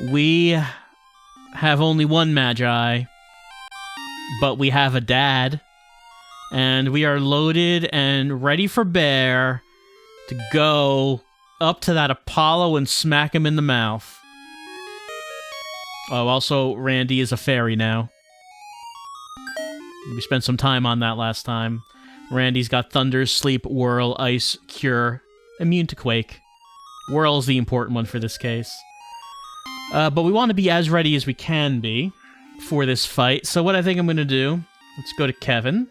We have only one Magi, but we have a dad, and we are loaded and ready for bear to go up to that Apollo and smack him in the mouth. Oh, also, Randy is a fairy now. We spent some time on that last time. Randy's got Thunder, Sleep, Whirl, Ice, Cure, Immune to Quake. Whirl's the important one for this case. But we want to be as ready as we can be for this fight. So what I think I'm going to do, let's go to Kevin.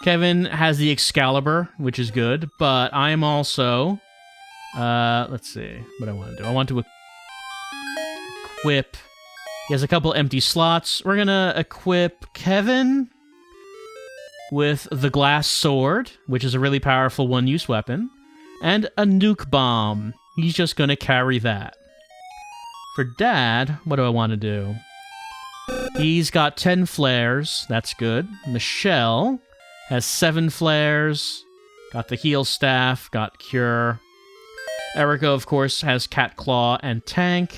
Kevin has the Excalibur, which is good, but I am also... let's see what I want to do. I want to equip... He has a couple empty slots. We're going to equip Kevin with the Glass Sword, which is a really powerful one-use weapon, and a Nuke Bomb. He's just going to carry that. For Dad, what do I want to do? He's got 10 flares. That's good. Michelle has 7 flares. Got the Heal Staff. Got Cure. Erica, of course, has Cat Claw and Tank.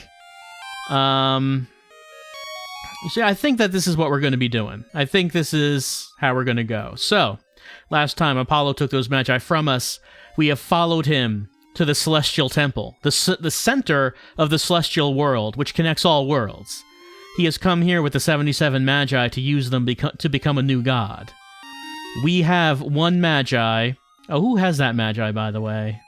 See, I think that this is what we're going to be doing. I think this is how we're going to go. So, last time Apollo took those Magi from us, we have followed him to the Celestial Temple, the center of the Celestial World, which connects all worlds. He has come here with the 77 Magi to use them to become a new god. We have one Magi. Oh, who has that Magi, by the way?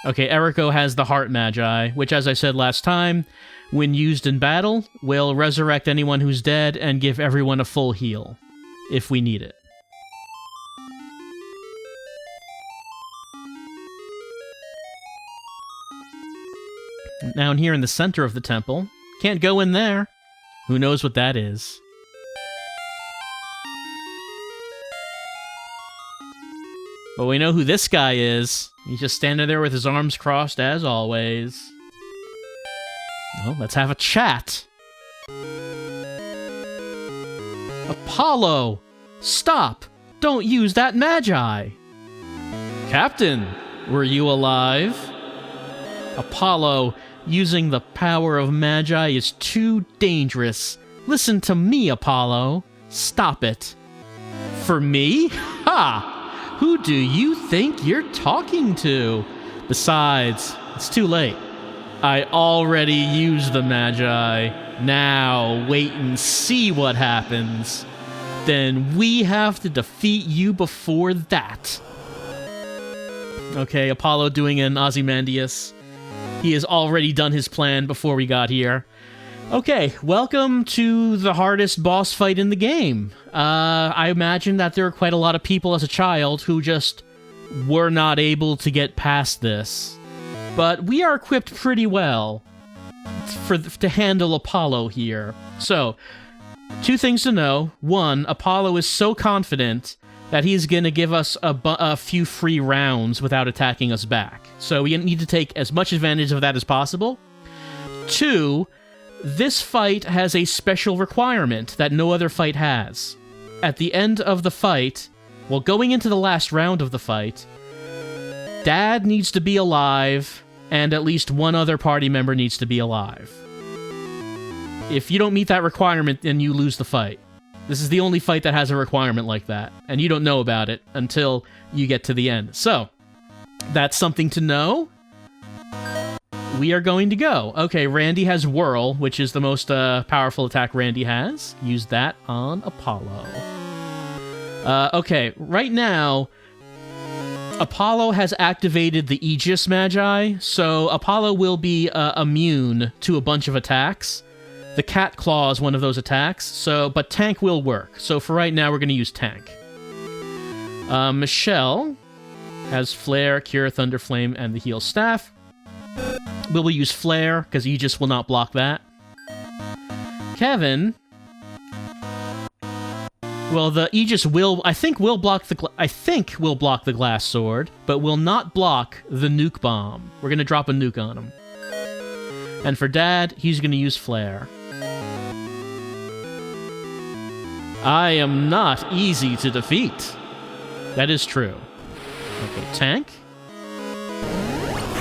Okay, Eriko has the Heart Magi, which, as I said last time, when used in battle, will resurrect anyone who's dead and give everyone a full heal, if we need it. Down here in the center of the temple. Can't go in there. Who knows what that is? But we know who this guy is. He's just standing there with his arms crossed, as always. Well, let's have a chat. Apollo! Stop! Don't use that Magi! Captain, were you alive? Apollo, using the power of Magi is too dangerous. Listen to me, Apollo. Stop it. For me? Ha! Who do you think you're talking to? Besides, it's too late. I already used the Magi. Now, wait and see what happens. Then we have to defeat you before that. Okay, Apollo doing an Ozymandias. He has already done his plan before we got here. Okay, welcome to the hardest boss fight in the game. I imagine that there are quite a lot of people as a child who just were not able to get past this. But we are equipped pretty well to handle Apollo here. So, 2 things to know. 1, Apollo is so confident that he's going to give us a few free rounds without attacking us back. So we need to take as much advantage of that as possible. 2, this fight has a special requirement that no other fight has. At the end of the fight, well, going into the last round of the fight, Dad needs to be alive, and at least one other party member needs to be alive. If you don't meet that requirement, then you lose the fight. This is the only fight that has a requirement like that, and you don't know about it until you get to the end. So, that's something to know. We are going to go. Okay, Randy has Whirl, which is the most powerful attack Randy has. Use that on Apollo. Okay, right now, Apollo has activated the Aegis Magi, so Apollo will be immune to a bunch of attacks. The Cat Claw is one of those attacks, but Tank will work. So for right now, we're going to use Tank. Michelle has Flare, Cure, Thunder Flame, and the Heal Staff. We will use Flare, because Aegis will not block that. Kevin... Well, the Aegis will block the Glass Sword, but will not block the Nuke Bomb. We're going to drop a nuke on him. And for Dad, he's going to use Flare. I am not easy to defeat. That is true. Okay, Tank.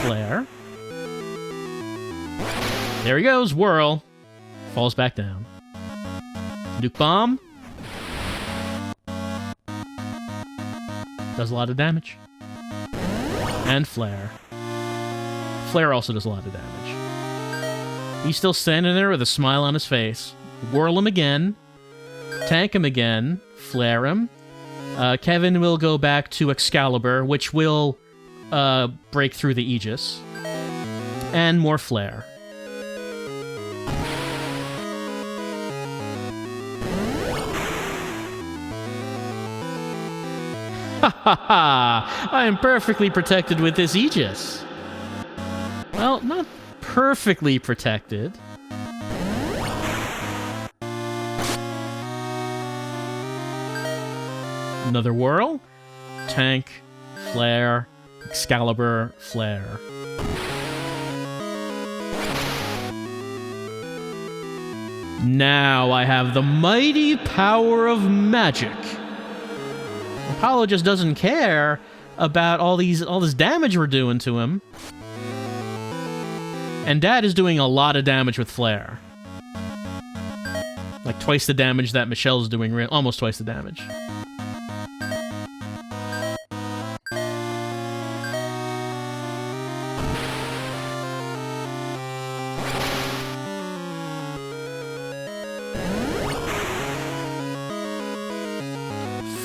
Flare. There he goes, whirl. Falls back down. Nuke bomb. Does a lot of damage. And flare. Flare also does a lot of damage. He's still standing there with a smile on his face. Whirl him again. Tank him again. Flare him. Kevin will go back to Excalibur, which will break through the Aegis. And more flare. Ha ha ha! I am perfectly protected with this Aegis. Well, not perfectly protected. Another whirl. Tank. Flare. Excalibur. Flare. Now I have the mighty power of magic. Apollo just doesn't care about all this damage we're doing to him. And Dad is doing a lot of damage with Flare. Like twice the damage that Michelle's doing, almost twice the damage.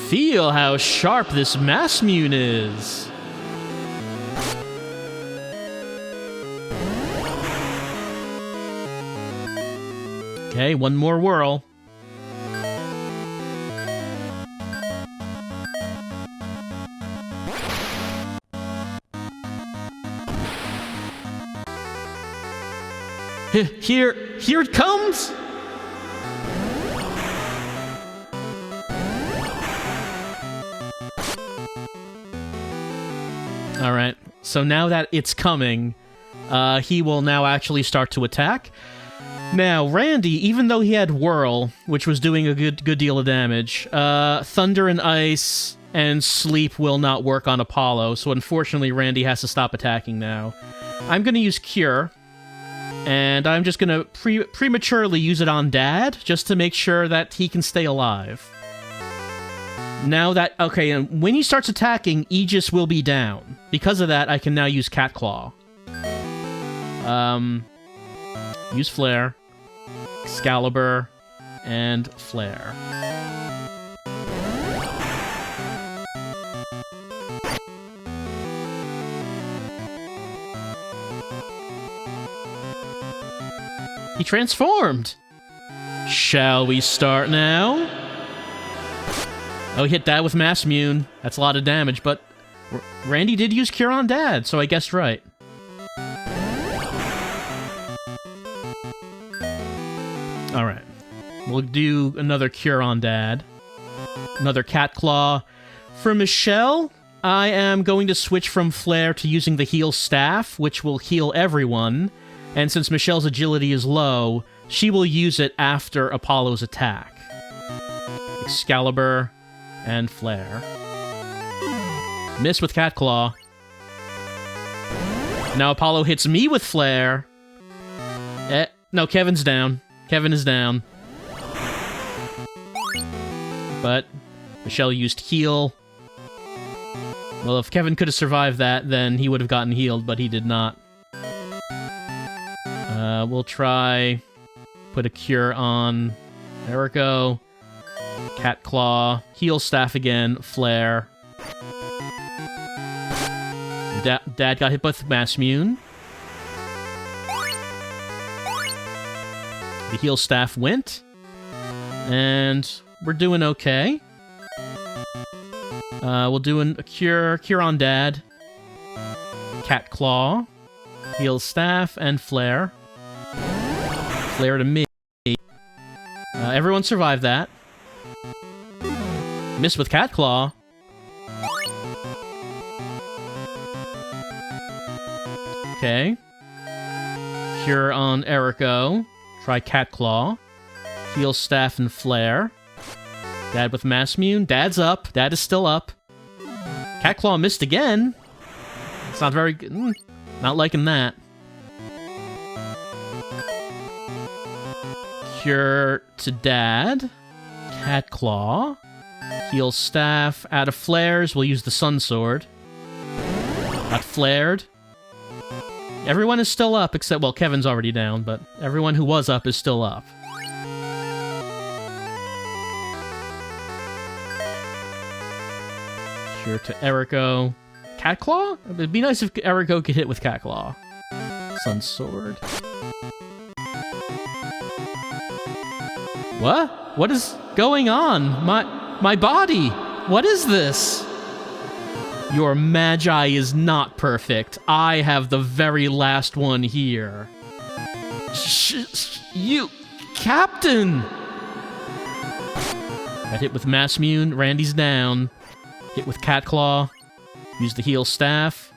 Feel how sharp this Massmune is. Okay, one more whirl. Here it comes! Alright, so now that it's coming, he will now actually start to attack. Now, Randy, even though he had Whirl, which was doing a good deal of damage, Thunder and Ice and Sleep will not work on Apollo, so unfortunately Randy has to stop attacking now. I'm going to use Cure, and I'm just going to prematurely use it on Dad, just to make sure that he can stay alive. Now that... Okay, and when he starts attacking, Aegis will be down. Because of that, I can now use Cat Claw. Use Flare, Excalibur, and Flare. He transformed! Shall we start now? Oh, he hit Dad with Massmune. That's a lot of damage, but Randy did use Cure on Dad, so I guessed right. Alright. We'll do another Cure on Dad. Another Cat Claw. For Michelle, I am going to switch from Flare to using the Heal Staff, which will heal everyone. And since Michelle's agility is low, she will use it after Apollo's attack. Excalibur and Flare. Miss with Cat Claw. Now Apollo hits me with Flare. No, Kevin's down. Kevin is down. But Michelle used Heal. Well, if Kevin could have survived that, then he would have gotten healed, but he did not. We'll try... Put a Cure on Eriko. Cat Claw. Heal Staff again. Flare. Dad got hit by Massmune. The Heal Staff went. And we're doing okay. We'll do a Cure on Dad. Cat Claw. Heal Staff and Flare. Flare to me. Everyone survived that. Miss with Cat Claw. Okay. Cure on Eriko. Try Cat Claw. Heal Staff and Flare. Dad with Massmune. Dad's up. Dad is still up. Cat Claw missed again. It's not very good. Not liking that. Cure to Dad. Cat Claw. Heal Staff. Out of flares, we'll use the Sun Sword. Got flared. Everyone is still up, except, well, Kevin's already down, but everyone who was up is still up. Cure to Eriko. Cat Claw? It'd be nice if Eriko could hit with Cat Claw. Sun Sword. What? What is going on? My body! What is this? Your Magi is not perfect. I have the very last one here. You... Captain! Got hit with Mass Mune. Randy's down. Hit with Cat Claw. Use the heal staff.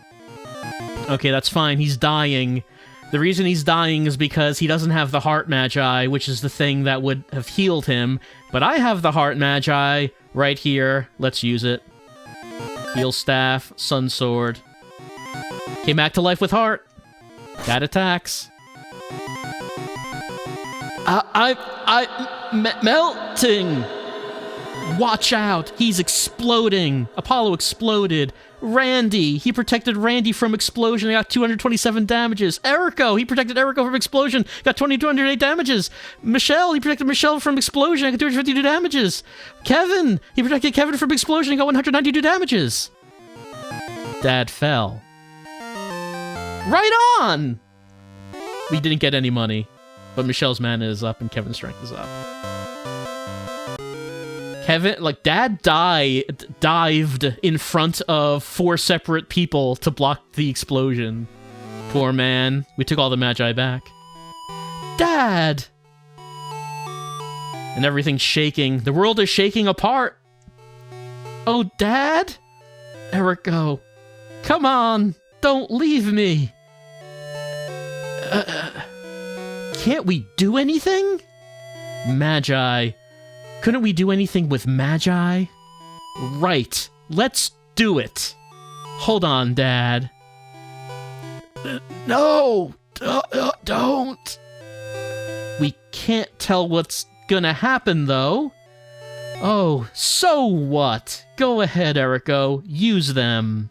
Okay, that's fine. He's dying. The reason he's dying is because he doesn't have the Heart Magi, which is the thing that would have healed him. But I have the Heart Magi right here. Let's use it. Heal Staff, Sun Sword. Came back to life with Heart. That attacks. I'm melting. Watch out. He's exploding. Apollo exploded. Randy. He protected Randy from explosion. He got 227 damages. Eriko. He protected Eriko from explosion. Got 208 damages. Michelle. He protected Michelle from explosion. Got 252 damages. Kevin. He protected Kevin from explosion. He got 192 damages. Dad fell. Right on! We didn't get any money. But Michelle's mana is up and Kevin's strength is up. Kevin, like, Dad dived in front of 4 separate people to block the explosion. Poor man. We took all the Magi back. Dad! And everything's shaking. The world is shaking apart. Oh, Dad? Eriko. Come on. Don't leave me. Can't we do anything? Magi. Couldn't we do anything with Magi? Right. Let's do it. Hold on, Dad. No! Don't! We can't tell what's gonna happen, though. Oh, so what? Go ahead, Eriko. Use them.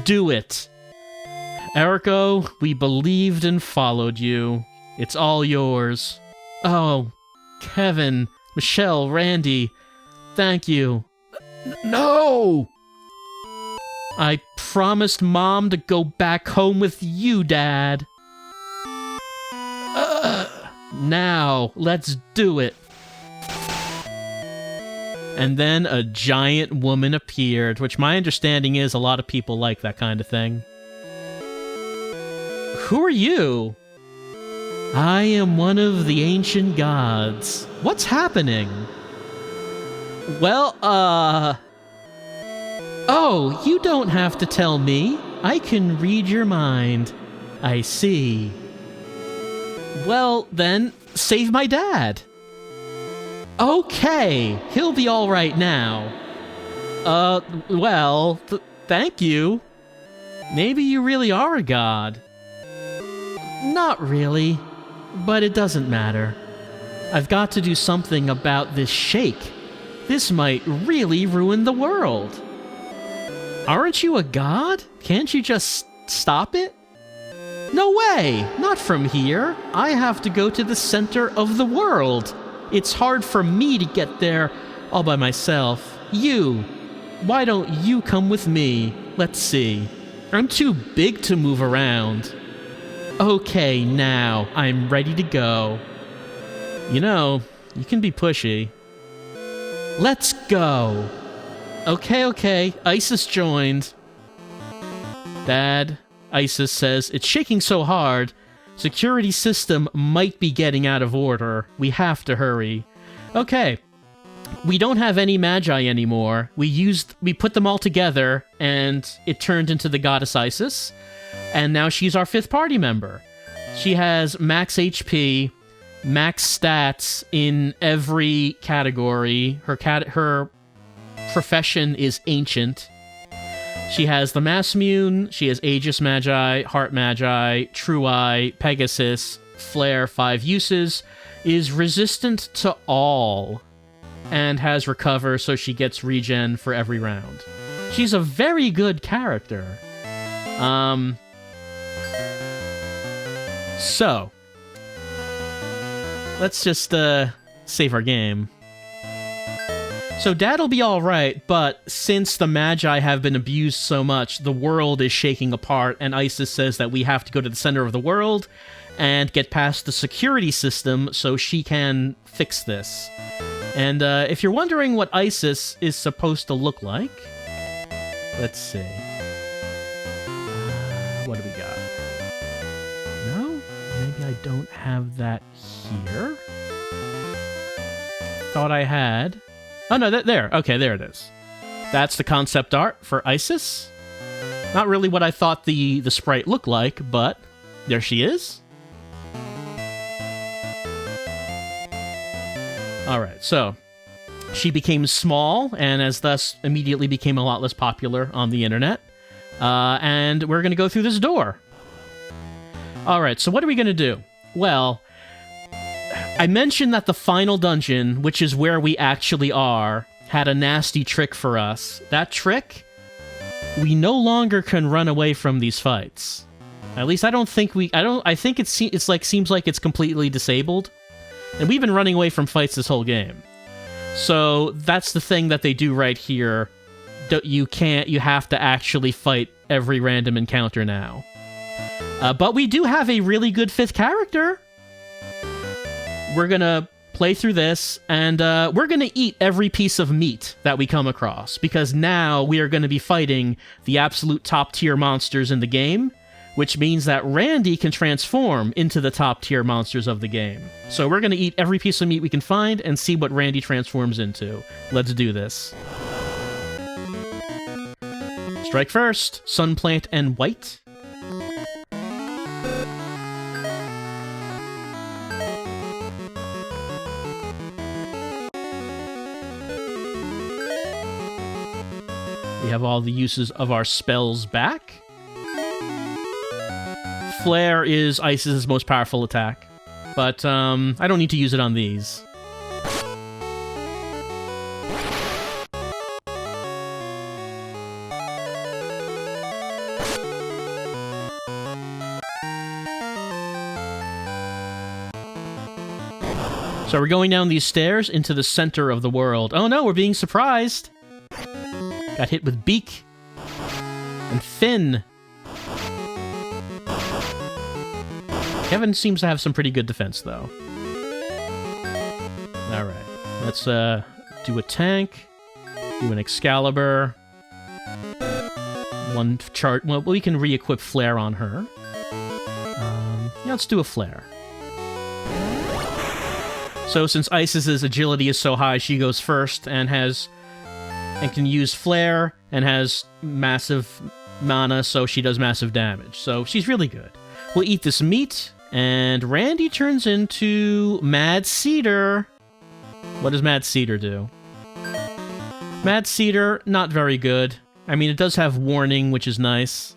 Do it. Eriko, we believed and followed you. It's all yours. Oh, Kevin, Michelle, Randy, thank you. No! I promised Mom to go back home with you, Dad. Now, let's do it. And then a giant woman appeared, which my understanding is a lot of people like that kind of thing. Who are you? I am one of the ancient gods. What's happening? Well, Oh, you don't have to tell me. I can read your mind. I see. Well, then, save my dad. Okay, he'll be all right now. Well, thank you. Maybe you really are a god. Not really, but it doesn't matter. I've got to do something about this shake. This might really ruin the world. Aren't you a god? Can't you just stop it? No way! Not from here. I have to go to the center of the world. It's hard for me to get there all by myself. You. Why don't you come with me? Let's see. I'm too big to move around. Okay, now. I'm ready to go. You know, you can be pushy. Let's go. Okay. Isis joined. Dad, Isis says, it's shaking so hard. Security system might be getting out of order. We have to hurry. Okay. We don't have any Magi anymore. We put them all together, and it turned into the goddess Isis. And now she's our 5th party member. She has max HP, max stats in every category. Her profession is ancient. She has the Mass Mune, she has Aegis Magi, Heart Magi, True Eye, Pegasus, Flare, 5 uses, is resistant to all and has recover, so she gets regen for every round. She's a very good character. So let's just save our game. So Dad'll be alright, but since the Magi have been abused so much, the world is shaking apart, and Isis says that we have to go to the center of the world and get past the security system so she can fix this. And if you're wondering what Isis is supposed to look like, let's see. What do we got? No? Maybe I don't have that here? Thought I had... Oh, no, there. Okay, there it is. That's the concept art for Isis. Not really what I thought the sprite looked like, but there she is. Alright, so she became small, and as thus immediately became a lot less popular on the internet. And we're going to go through this door. Alright, so what are we going to do? Well, I mentioned that the final dungeon, which is where we actually are, had a nasty trick for us. That trick, we no longer can run away from these fights. At least I don't think we... I think seems like it's completely disabled. And we've been running away from fights this whole game. So that's the thing that they do right here. You have to actually fight every random encounter now. But we do have a really good 5th character. We're gonna play through this, and we're gonna eat every piece of meat that we come across, because now we are gonna be fighting the absolute top-tier monsters in the game, which means that Randy can transform into the top-tier monsters of the game. So we're gonna eat every piece of meat we can find and see what Randy transforms into. Let's do this. Strike first, Sunplant and White. We have all the uses of our spells back. Flare is Isis' most powerful attack, but I don't need to use it on these. So we're going down these stairs into the center of the world. Oh no, we're being surprised! Got hit with Beak and Fin. Kevin seems to have some pretty good defense, though. Alright, let's do a tank, do an Excalibur, one chart. Well, we can re-equip Flare on her. Yeah, let's do a Flare. So since Isis's agility is so high, she goes first and can use Flare and has massive mana, so she does massive damage. So she's really good. We'll eat this meat, and Randy turns into Mad Cedar. What does Mad Cedar do? Mad Cedar, not very good. I mean, it does have Warning, which is nice,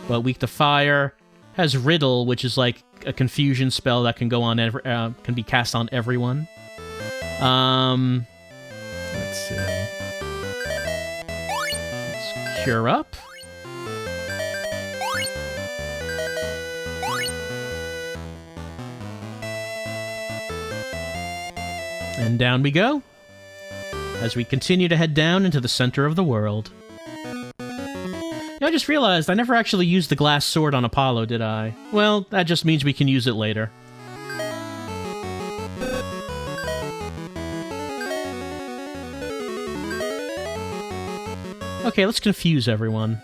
but weak to fire. Has Riddle, which is like a confusion spell that can go on can be cast on everyone. Let's see. Let's cure up. And down we go, as we continue to head down into the center of the world. You know, I just realized I never actually used the glass sword on Apollo, did I? Well, that just means we can use it later. Okay, let's confuse everyone.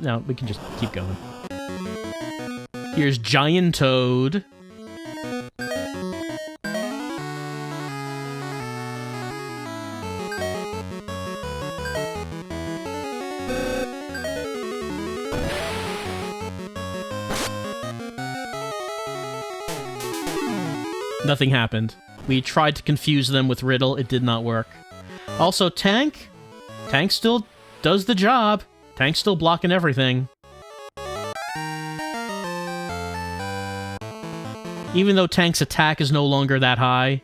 No, we can just keep going. Here's Giant Toad. Nothing happened. We tried to confuse them with Riddle, it did not work. Also, Tank still does the job. Tank's still blocking everything. Even though Tank's attack is no longer that high,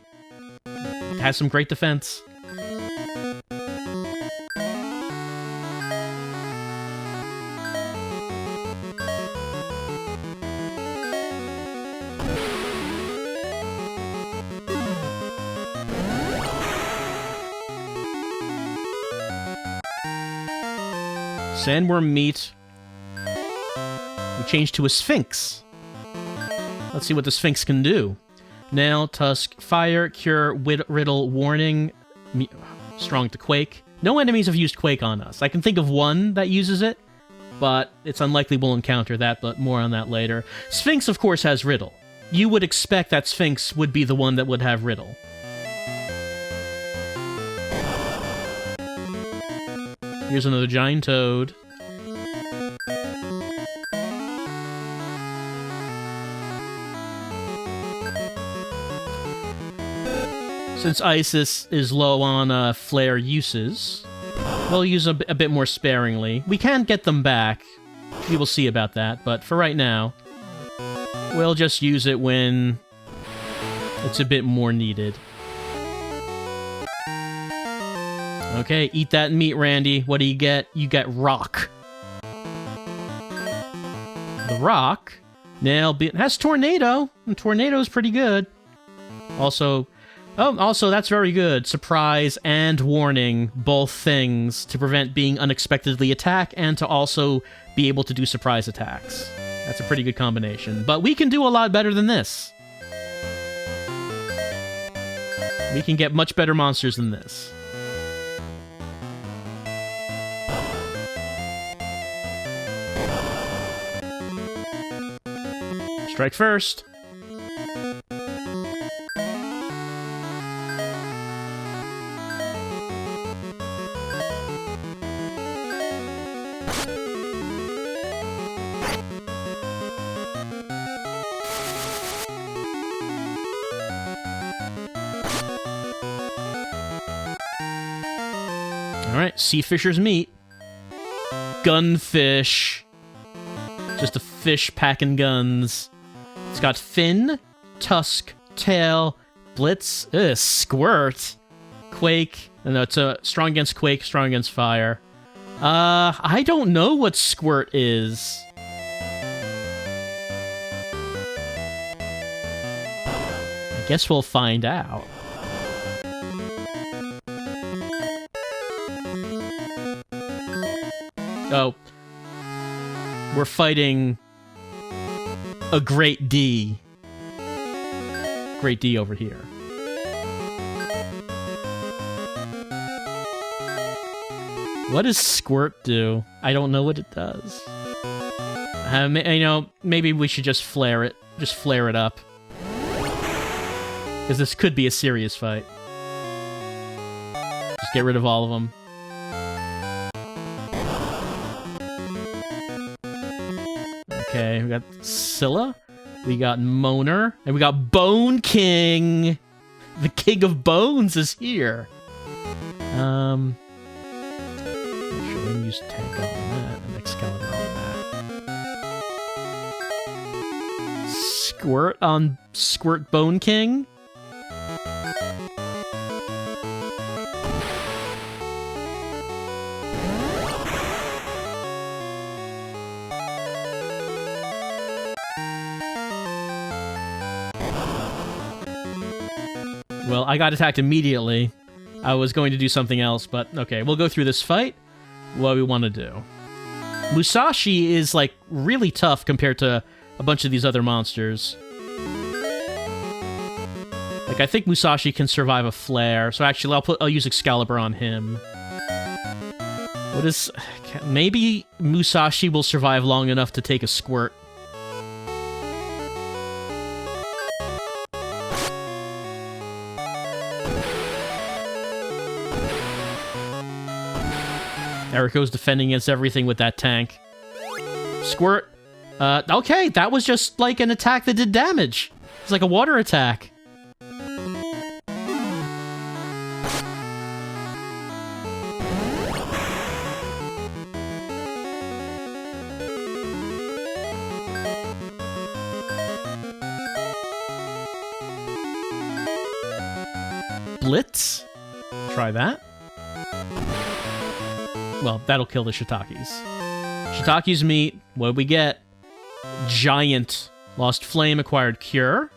it has some great defense. Sandworm meat. We change to a Sphinx. Let's see what the Sphinx can do. Nail, Tusk, Fire, Cure, Riddle, Warning, Strong to Quake. No enemies have used Quake on us. I can think of one that uses it, but it's unlikely we'll encounter that, but more on that later. Sphinx, of course, has Riddle. You would expect that Sphinx would be the one that would have Riddle. Here's another giant toad. Since Isis is low on flare uses, we'll use a bit more sparingly. We can get them back. We will see about that, but for right now, we'll just use it when it's a bit more needed. Okay, eat that meat, Randy. What do you get? You get rock. The rock has tornado, and tornado is pretty good. Also, that's very good. Surprise and warning, both things to prevent being unexpectedly attacked and to also be able to do surprise attacks. That's a pretty good combination. But we can do a lot better than this. We can get much better monsters than this. Strike first. Alright, Sea Fisher's meat. Gunfish. Just a fish packing guns. It's got fin, tusk, tail, blitz, squirt, quake. No, it's strong against quake, strong against fire. I don't know what squirt is. I guess we'll find out. Oh. We're fighting a Great D. Great D over here. What does squirt do? I don't know what it does. Maybe we should just flare it. Just flare it up. Because this could be a serious fight. Just get rid of all of them. Okay, we got Scylla, we got Moaner, and we got Bone King! The King of Bones is here! Should we use Tank on that and Excalibur on that? Squirt on Squirt Bone King? Well, I got attacked immediately. I was going to do something else, but okay, we'll go through this fight. What we want to do. Musashi is, like, really tough compared to a bunch of these other monsters. Like, I think Musashi can survive a flare, so actually I'll use Excalibur on him. What is... Maybe Musashi will survive long enough to take a squirt. Eriko's defending against everything with that tank. Squirt. Okay, that was just like an attack that did damage. It's like a water attack. split. Try that. Well, that'll kill the shiitakes. Shiitake's meat. What did we get? Giant. Lost flame, acquired cure.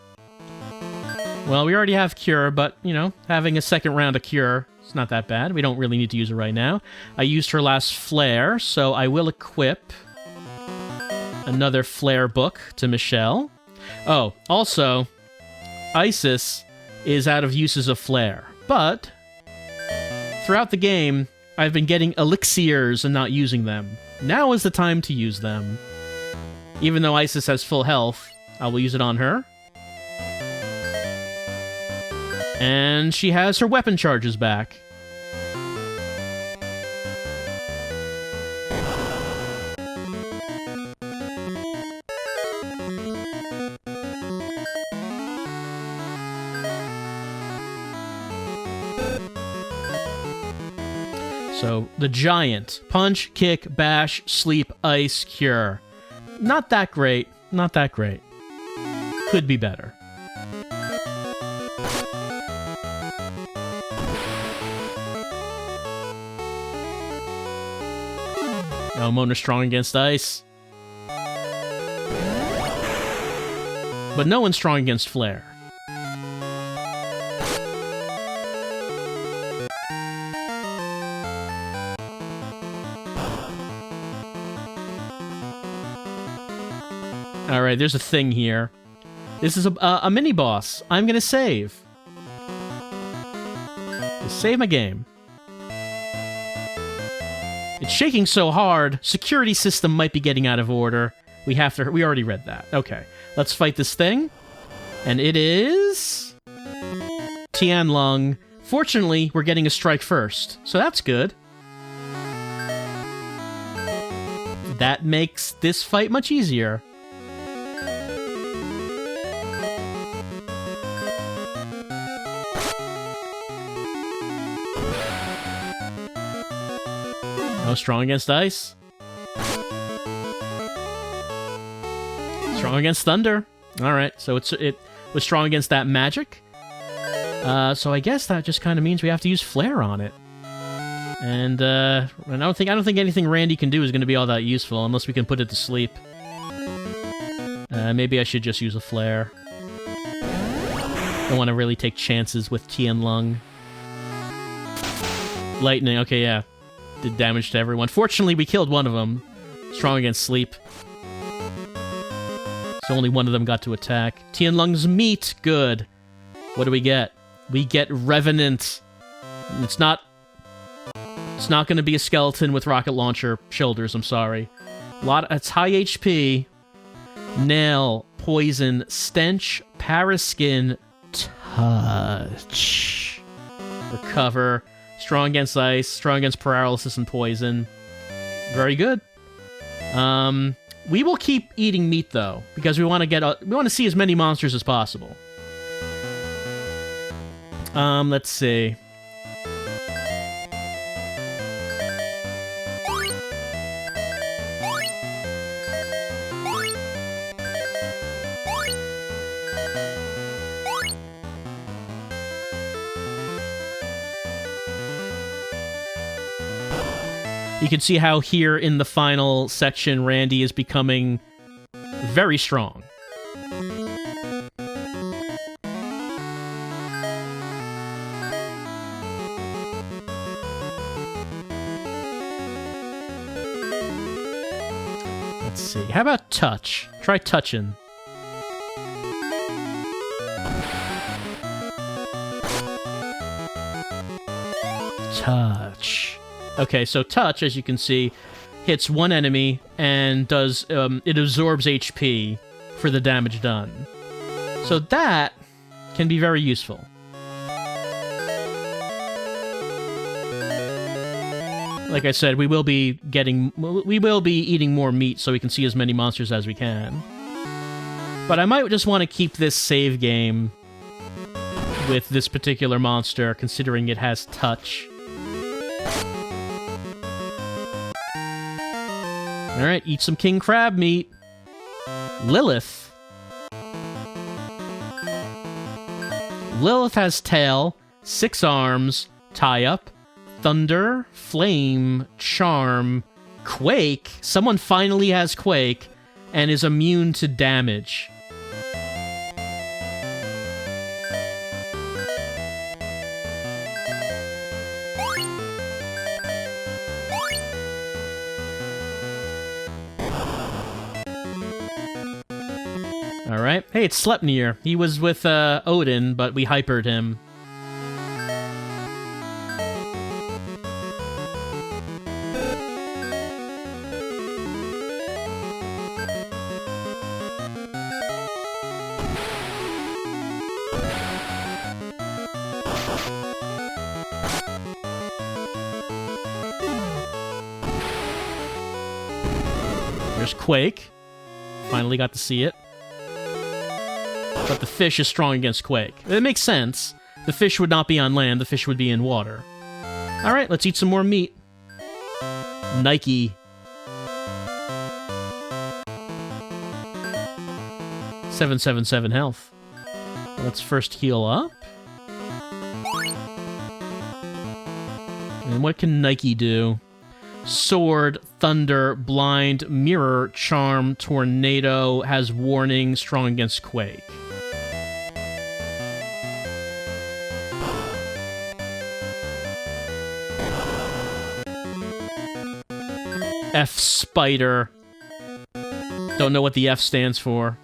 Well, we already have cure, but, you know, having a second round of cure, it's not that bad. We don't really need to use it right now. I used her last flare, so I will equip another flare book to Michelle. Oh, also, Isis is out of uses of flare, but throughout the game, I've been getting elixirs and not using them. Now is the time to use them. Even though Isis has full health, I will use it on her. And she has her weapon charges back. So, the giant. Punch, kick, bash, sleep, ice, cure. Not that great. Not that great. Could be better. No, Mona's strong against ice. But no one's strong against flare. Alright, there's a thing here. This is a mini-boss. I'm gonna save. Just save my game. It's shaking so hard, security system might be getting out of order. We already read that. Okay, let's fight this thing. And it is... Tianlong. Fortunately, we're getting a strike first, so that's good. That makes this fight much easier. No, strong against ice. Strong against thunder. Alright, so it was strong against that magic. So I guess that just kind of means we have to use flare on it. And I don't think anything Randy can do is going to be all that useful unless we can put it to sleep. Maybe I should just use a flare. Don't want to really take chances with Tianlong. Lightning, okay, yeah. Did damage to everyone. Fortunately, we killed one of them. Strong against sleep. So only one of them got to attack. Tianlong's meat, good. What do we get? We get Revenant. It's not going to be a skeleton with rocket launcher shoulders, I'm sorry. It's high HP. Nail, poison, stench, paraskin, touch. Recover. Strong against ice, strong against paralysis and poison. Very good. We will keep eating meat though, because we want to see as many monsters as possible. Let's see. You can see how here in the final section, Randy is becoming very strong. Let's see. How about touch? Try touching. Touch. Okay, so touch, as you can see, hits one enemy and does it absorbs HP for the damage done. So that can be very useful. Like I said, we will be eating more meat so we can see as many monsters as we can. But I might just want to keep this save game with this particular monster, considering it has touch. Alright, eat some king crab meat. Lilith. Lilith has tail, 6 arms, tie up, thunder, flame, charm, quake. Someone finally has quake and is immune to damage. Alright. Hey, it's Sleipnir. He was with Odin, but we hypered him. There's Quake. Finally got to see it. But the fish is strong against Quake. It makes sense. The fish would not be on land, the fish would be in water. Alright, let's eat some more meat. Nike. 777 health. Let's first heal up. And what can Nike do? Sword, thunder, blind, mirror, charm, tornado, has warning, strong against Quake. F Spider. Don't know what the F stands for.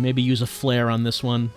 Maybe use a flare on this one.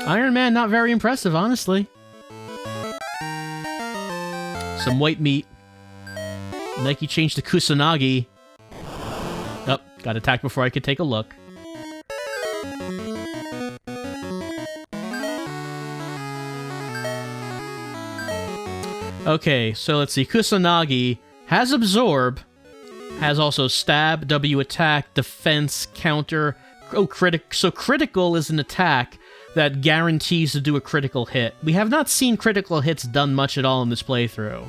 Iron Man, not very impressive, honestly. Some white meat. Nike changed to Kusanagi. Oh, got attacked before I could take a look. Okay, so let's see. Kusanagi has Absorb, has also Stab, W attack, Defense, Counter. Oh, so critical is an attack that guarantees to do a critical hit. We have not seen critical hits done much at all in this playthrough.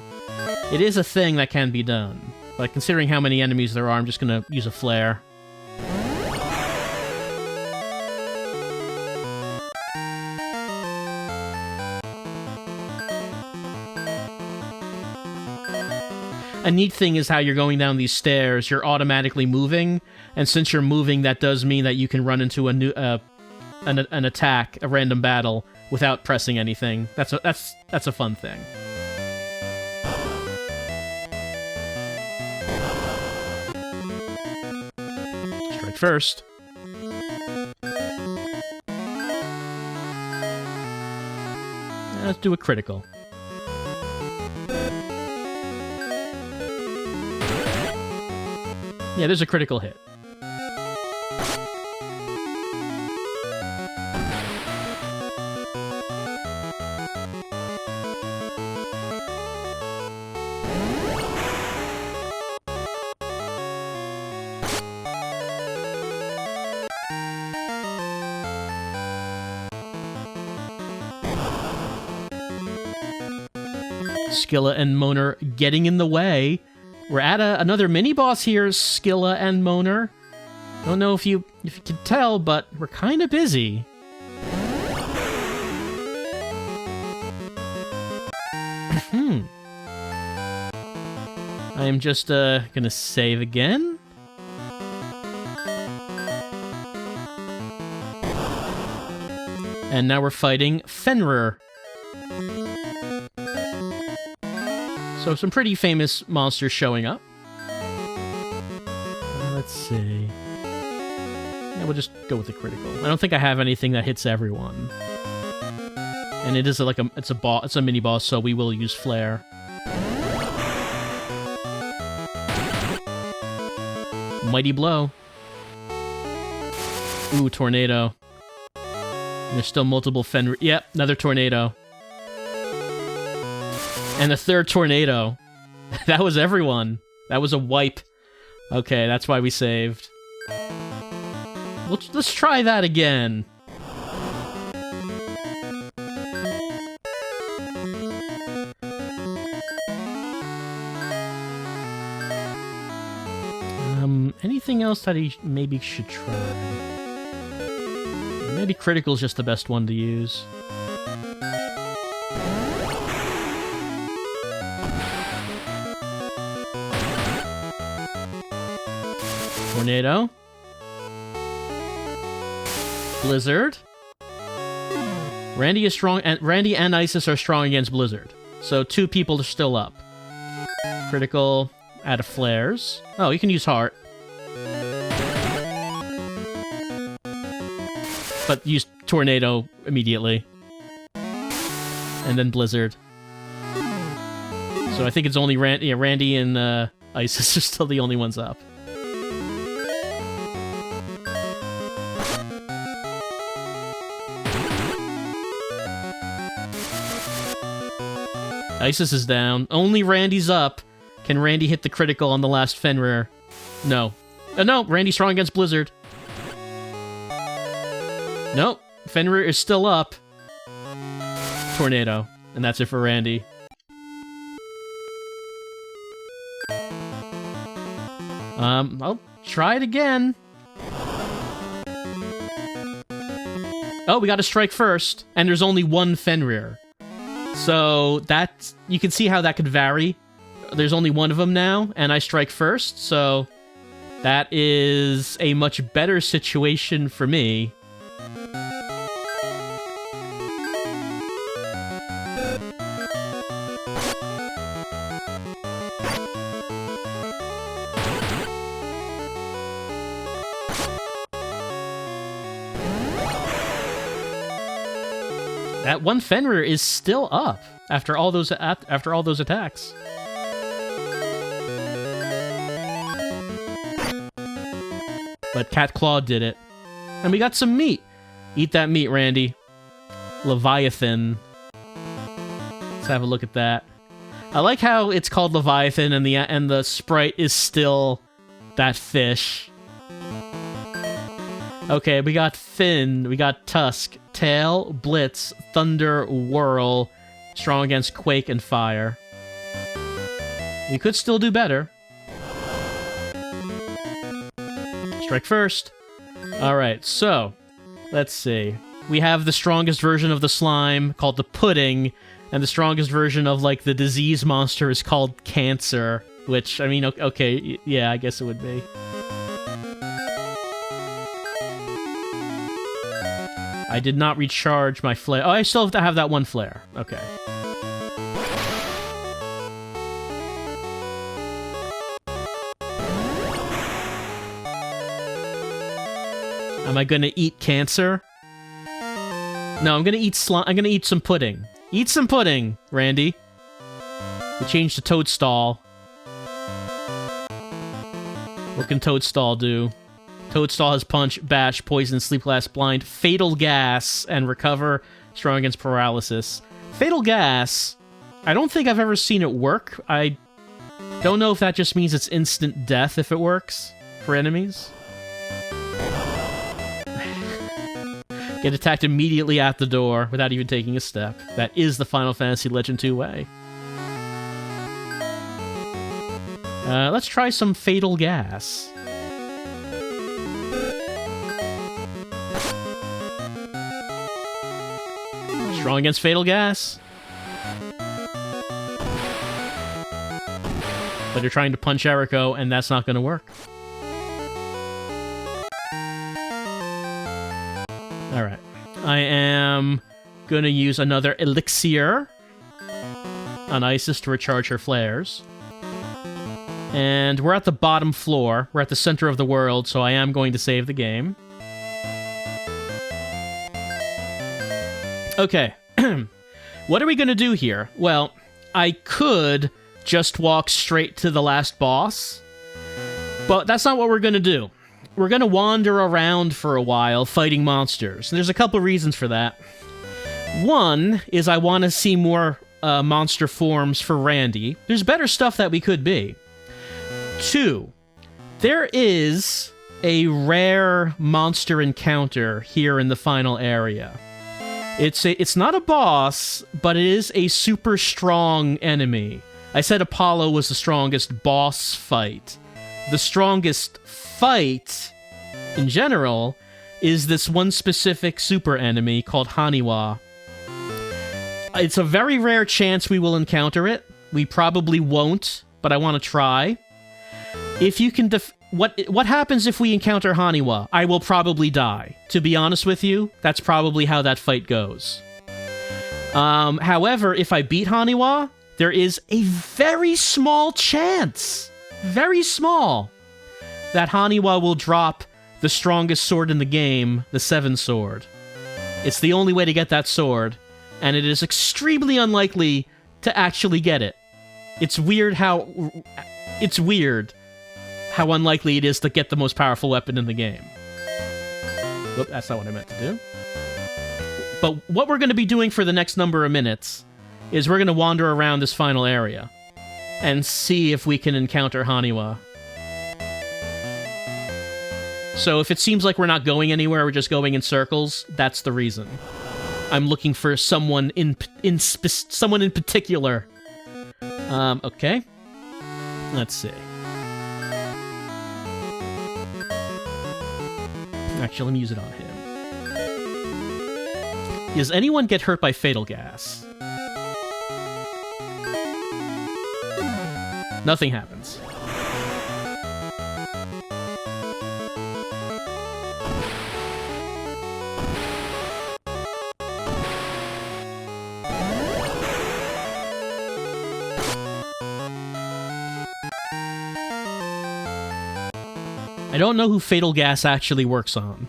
It is a thing that can be done, but considering how many enemies there are, I'm just gonna use a flare. A neat thing is how you're going down these stairs, you're automatically moving, and since you're moving, that does mean that you can run into a new an attack, a random battle, without pressing anything. That's a fun thing. Strike first. Let's do a critical. Yeah, there's a critical hit. Skilla and Moner getting in the way. We're at another mini-boss here, Skilla and Moner. Don't know if you can tell, but we're kind of busy. I am just gonna save again. And now we're fighting Fenrir. So some pretty famous monsters showing up. Let's see. Yeah, we'll just go with the critical. I don't think I have anything that hits everyone. And it is like it's a mini boss, so we will use flare. Mighty blow. Ooh, tornado. And there's still multiple Fenrir. Yep, another tornado. And a third tornado. That was everyone. That was a wipe. Okay, that's why we saved. Let's try that again. Anything else that he maybe should try? Maybe critical's just the best one to use. Tornado. Blizzard. Randy is strong, and Randy and Isis are strong against Blizzard. So 2 people are still up. Critical. Out of flares. Oh, you can use heart. But use tornado immediately. And then blizzard. So I think it's only Randy and Isis are still the only ones up. Isis is down. Only Randy's up. Can Randy hit the critical on the last Fenrir? No. No, Randy's strong against Blizzard. Nope. Fenrir is still up. Tornado. And that's it for Randy. I'll try it again. Oh, we got to strike first. And there's only 1 Fenrir. So that's... You can see how that could vary. There's only 1 of them now, and I strike first, so that is a much better situation for me. That 1 Fenrir is still up after all those attacks. But Cat Claw did it. And we got some meat. Eat that meat, Randy. Leviathan. Let's have a look at that. I like how it's called Leviathan and the sprite is still that fish. Okay, we got fin, we got tusk, tail, blitz, thunder, whirl, strong against quake and fire. We could still do better. Strike first. Alright, so, let's see. We have the strongest version of the slime, called the pudding, and the strongest version of, like, the disease monster is called cancer, which, I mean, okay, yeah, I guess it would be. I did not recharge my flare. Oh, I still have to have that 1 flare. Okay. Am I gonna eat cancer? No, I'm gonna eat slime. I'm gonna eat some pudding. Eat some pudding, Randy. We changed to Toadstool. What can Toadstool do? Toadstool has punch, bash, poison, sleep last, blind, fatal gas, and recover, strong against paralysis. Fatal gas, I don't think I've ever seen it work. I don't know if that just means it's instant death if it works for enemies. Get attacked immediately at the door without even taking a step. That is the Final Fantasy Legend 2 way. Let's try some fatal gas. Strong against fatal gas. But you're trying to punch Eriko, and that's not going to work. Alright. I am going to use another elixir. on Isis to recharge her flares. And we're at the bottom floor. We're at the center of the world, so I am going to save the game. Okay. What are we going to do here? Well, I could just walk straight to the last boss, but that's not what we're going to do. We're going to wander around for a while fighting monsters, and there's a couple reasons for that. One is I want to see more monster forms for Randy. There's better stuff that we could be. Two, there is a rare monster encounter here in the final area. It's not a boss, but it is a super strong enemy. I said Apollo was the strongest boss fight. The strongest fight, in general, is this one specific super enemy called Haniwa. It's a very rare chance we will encounter it. We probably won't, but I want to try. If you can what happens if we encounter Haniwa? I will probably die. To be honest with you, that's probably how that fight goes. However, if I beat Haniwa, there is a very small chance, very small, that Haniwa will drop the strongest sword in the game, the 7 sword. It's the only way to get that sword, and it is extremely unlikely to actually get it. It's weird how unlikely it is to get the most powerful weapon in the game. Whoop, that's not what I meant to do. But what we're going to be doing for the next number of minutes is we're going to wander around this final area and see if we can encounter Haniwa. So if it seems like we're not going anywhere, we're just going in circles, that's the reason. I'm looking for someone in particular. Okay. Let's see. Actually, let me use it on him. Does anyone get hurt by fatal gas? Nothing happens. I don't know who fatal gas actually works on.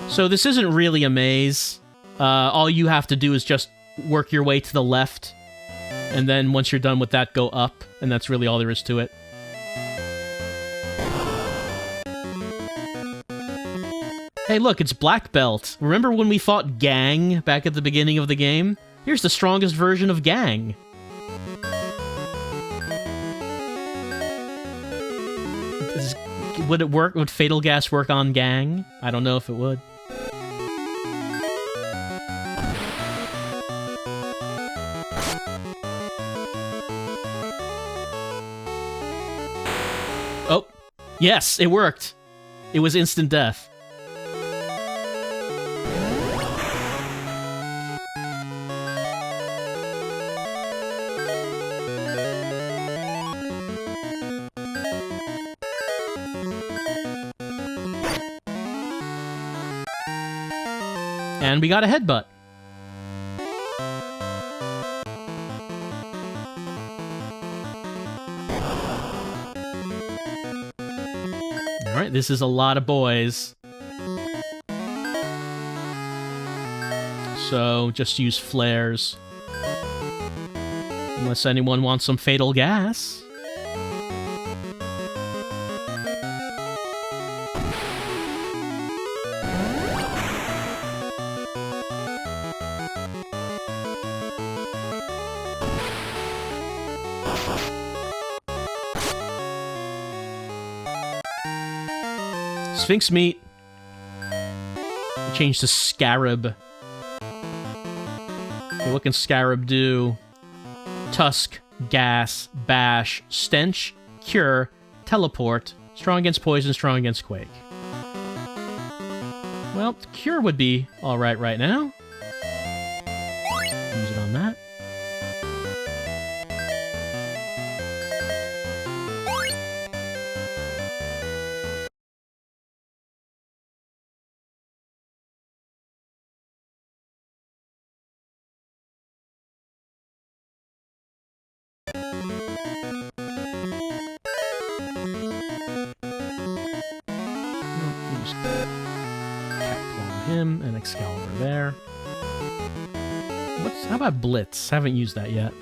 So this isn't really a maze. All you have to do is just work your way to the left, and then once you're done with that, go up, and that's really all there is to it. Hey look, it's Black Belt. Remember when we fought Gang back at the beginning of the game? Here's the strongest version of Gang. Would it work? Would fatal gas work on Gang? I don't know if it would. Oh, yes, it worked. It was instant death. And we got a headbutt. Alright, this is a lot of boys. So, just use flares. Unless anyone wants some fatal gas. Sphinx meat. Change to Scarab. Okay, what can Scarab do? Tusk, Gas, Bash, Stench, Cure, Teleport. Strong against Poison, strong against Quake. Well, Cure would be alright right now. Use it on that. him, and Excalibur there. How about Blitz? Haven't used that yet.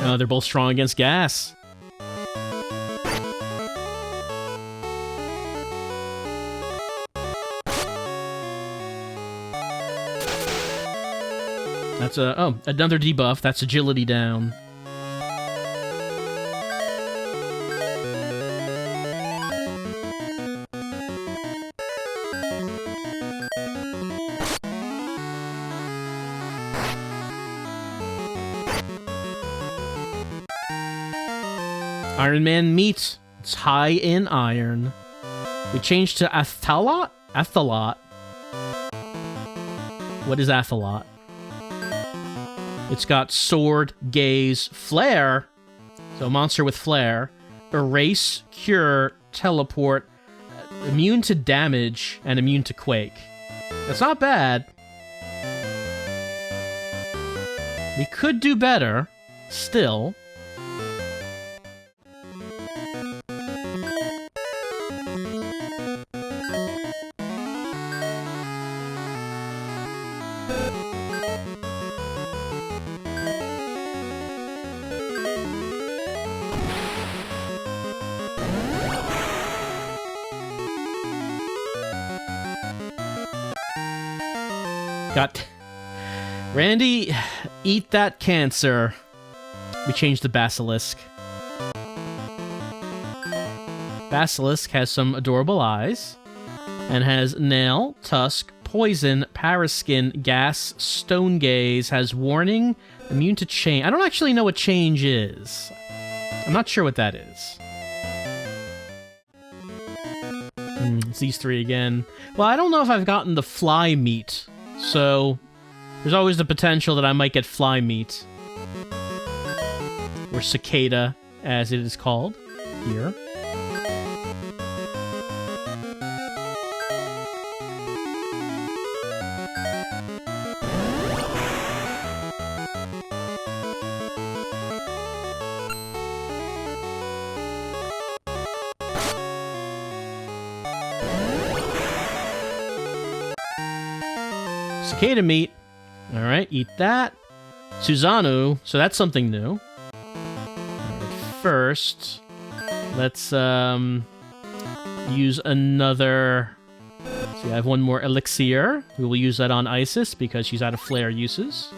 Oh, they're both strong against gas. That's another debuff. That's agility down. Iron Man meat. It's high in iron. We changed to Athalot? Athalot. What is Athalot? It's got sword, gaze, flare. So a monster with flare. Erase, cure, teleport, immune to damage, and immune to quake. That's not bad. We could do better. Still. Got Randy, eat that cancer. We changed the Basilisk. Basilisk has some adorable eyes and has nail, tusk, poison, paraskin, gas, stone gaze, has warning, immune to change. I don't actually know what change is. I'm not sure what that is. It's these three again. Well, I don't know if I've gotten the fly meat. So, there's always the potential that I might get fly meat. Or cicada, as it is called here. Cicada meat. Alright, eat that. Susanoo, so that's something new. Alright, first, let's use another... Let's see, I have one more elixir. We will use that on Isis because she's out of flare uses.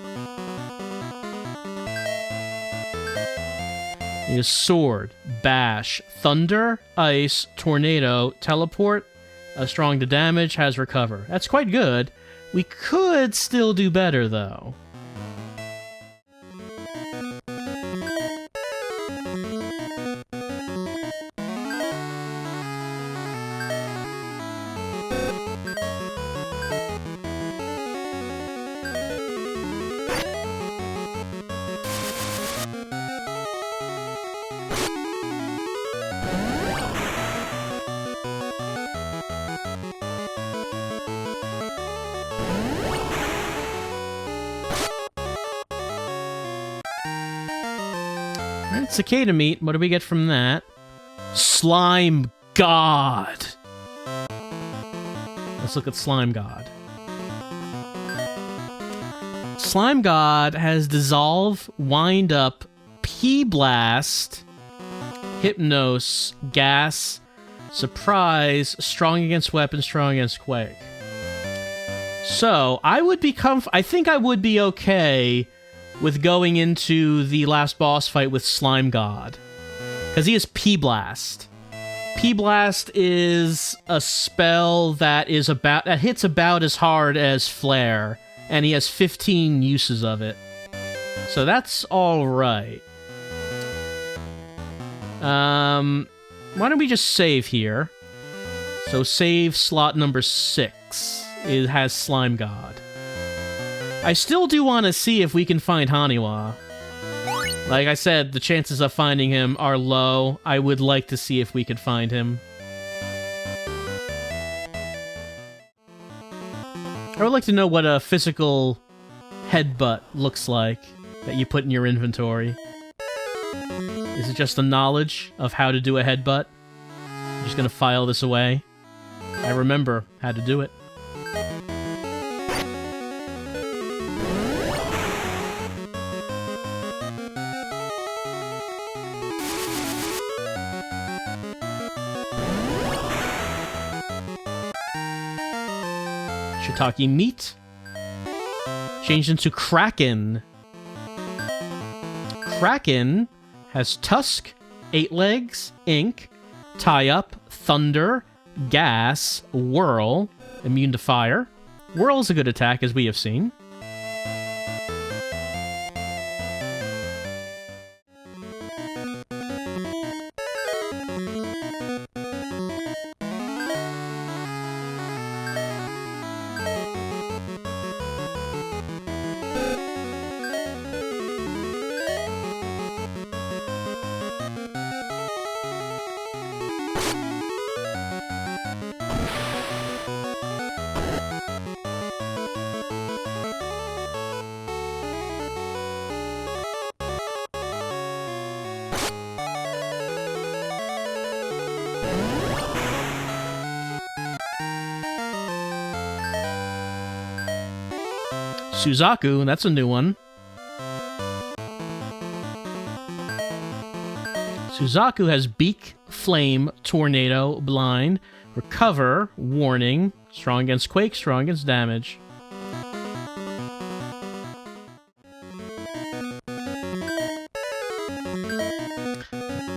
Use sword, bash, thunder, ice, tornado, teleport, strong to damage, has recover. That's quite good. We could still do better, though. Cicada meat, what do we get from that? Slime God! Let's look at Slime God. Slime God has Dissolve, Wind Up, P-Blast, Hypnos, Gas, Surprise, Strong Against Weapons, Strong Against Quake. So, I think I would be okay with going into the last boss fight with Slime God. Because he has P-Blast. P-Blast is a spell that hits about as hard as Flare, and he has 15 uses of it. So that's alright. Why don't we just save here? So save slot number 6. It has Slime God. I still do want to see if we can find Haniwa. Like I said, the chances of finding him are low. I would like to see if we could find him. I would like to know what a physical headbutt looks like that you put in your inventory. Is it just the knowledge of how to do a headbutt? I'm just gonna file this away. I remember how to do it. Shiitake meat. Changed into Kraken. Kraken has tusk, 8 legs, ink, tie up, thunder, gas, whirl, immune to fire. Whirl is a good attack, as we have seen. Suzaku, that's a new one. Suzaku has beak, flame, tornado, blind, recover, warning, strong against quake, strong against damage.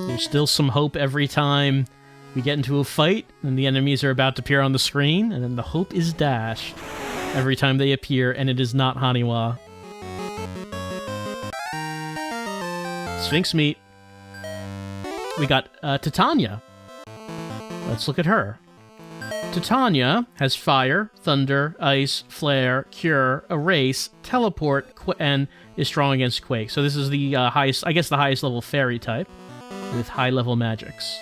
There's still some hope every time we get into a fight and the enemies are about to appear on the screen, and then the hope is dashed every time they appear, and it is not Haniwa. Sphinx meat. We got Titania. Let's look at her. Titania has fire, thunder, ice, flare, cure, erase, teleport, and is strong against quake. So this is the highest, I guess the highest level fairy type with high level magics.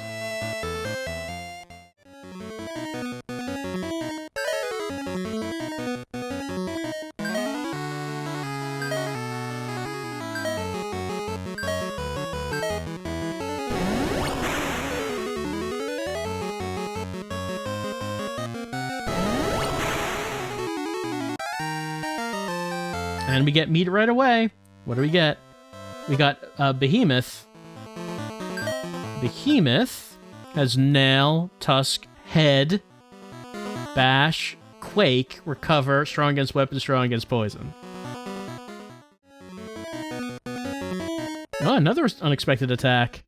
And we get meat right away. What do we get? We got Behemoth. Behemoth has nail, tusk, head, bash, quake, recover, strong against weapons, strong against poison. Oh, another unexpected attack.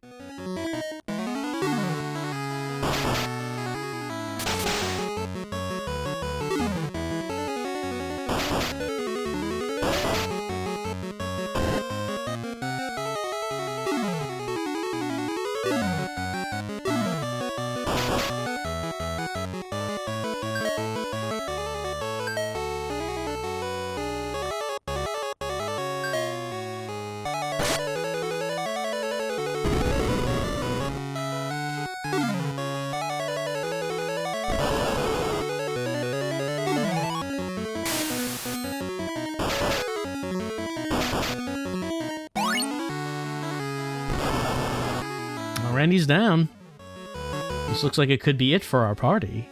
Randy's down. This looks like it could be it for our party.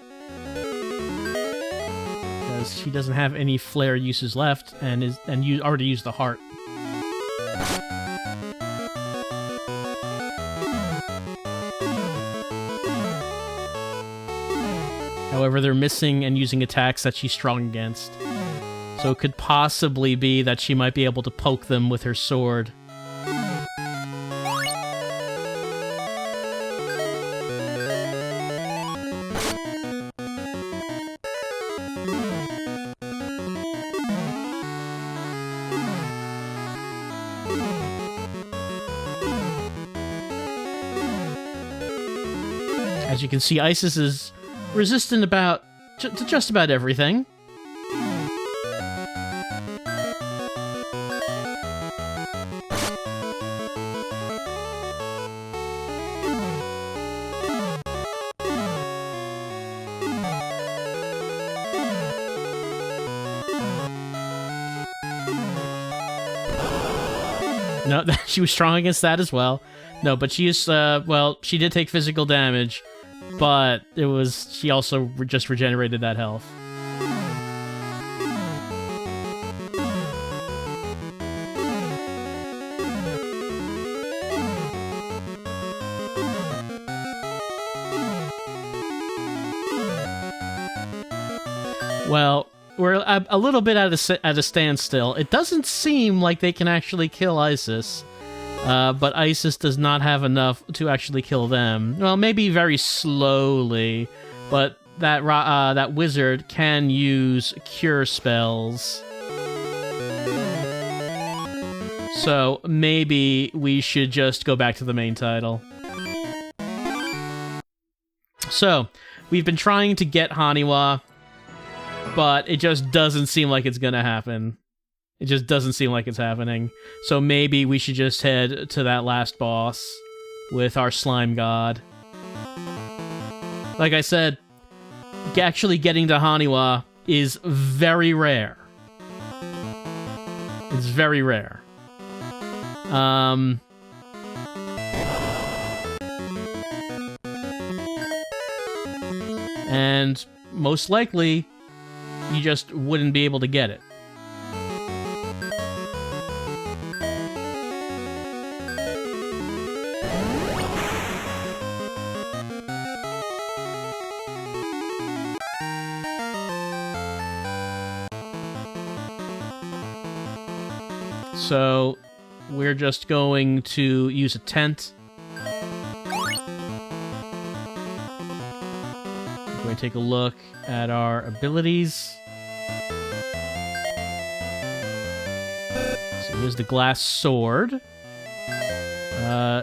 Because she doesn't have any flare uses left, and you already used the heart. However, they're missing and using attacks that she's strong against. So it could possibly be that she might be able to poke them with her sword. As you can see, Isis is resistant to just about everything. No, she was strong against that as well. No, but she's, well, she did take physical damage, but she also just regenerated that health. Well, we're a little bit at a standstill. It doesn't seem like they can actually kill Isis, but Isis does not have enough to actually kill them. Well, maybe very slowly, but that wizard can use cure spells. So maybe we should just go back to the main title. So, we've been trying to get Haniwa, but it just doesn't seem like it's gonna happen. It just doesn't seem like it's happening. So maybe we should just head to that last boss with our slime god. Like I said, actually getting to Haniwa is very rare. It's very rare. And most likely, you just wouldn't be able to get it. So, we're just going to use a tent. We're going to take a look at our abilities. So here's the glass sword.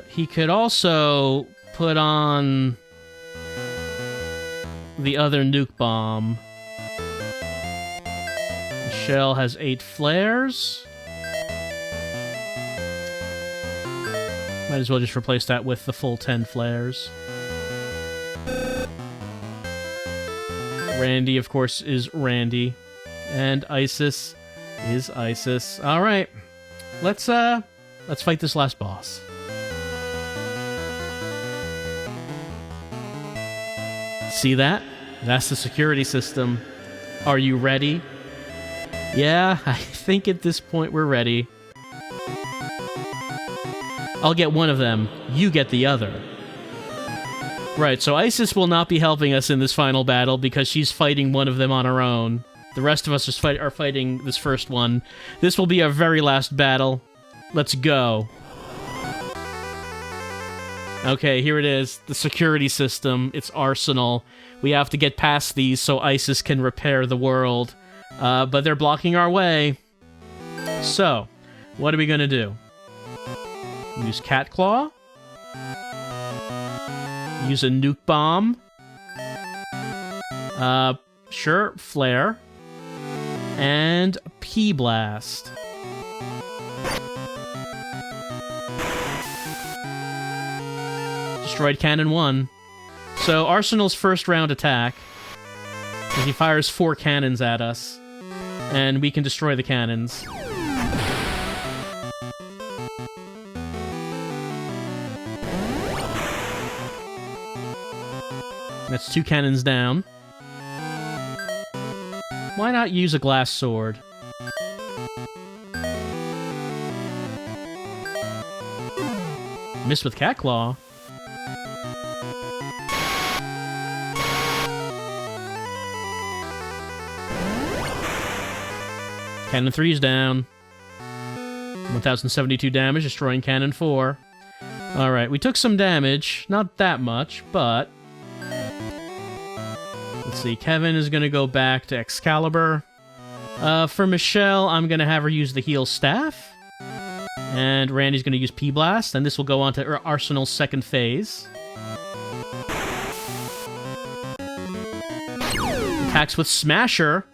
He could also put on the other nuke bomb. Michelle has 8 flares. Might as well just replace that with the full 10 flares. Randy, of course, is Randy. And Isis is Isis. Alright. Let's fight this last boss. See that? That's the security system. Are you ready? Yeah, I think at this point we're ready. I'll get one of them. You get the other. Right, so Isis will not be helping us in this final battle because she's fighting one of them on her own. The rest of us are fighting this first one. This will be our very last battle. Let's go. Okay, here it is. The security system. It's Arsenal. We have to get past these so Isis can repair the world. But they're blocking our way. So, what are we gonna do? Use Cat Claw. Use a nuke bomb. Sure, flare. And P-blast. Destroyed cannon 1. So Arsenal's first round attack is he fires 4 cannons at us, and we can destroy the cannons. That's 2 cannons down. Why not use a glass sword? Missed with Cat Claw. Cannon 3's down. 1072 damage, destroying Cannon 4. Alright, we took some damage. Not that much, but... Let's see, Kevin is going to go back to Excalibur. For Michelle, I'm going to have her use the heal staff. And Randy's going to use P-blast, and this will go on to Arsenal's second phase. Attacks with Smasher.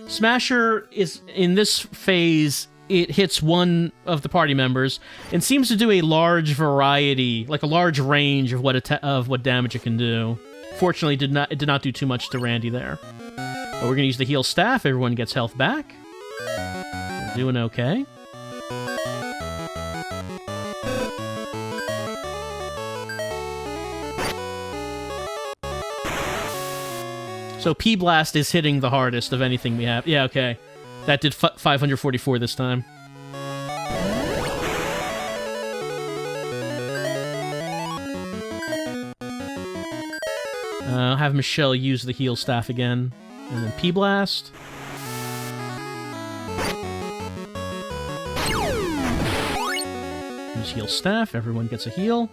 Smasher is, in this phase, it hits one of the party members and seems to do a large variety, like a large range of what damage it can do. Fortunately, it did not do too much to Randy there. But we're going to use the heal staff. Everyone gets health back. We're doing okay. So P-Blast is hitting the hardest of anything we have. Yeah, okay. That did 544 this time. I'll have Michelle use the heal staff again. And then P-Blast. Use heal staff. Everyone gets a heal.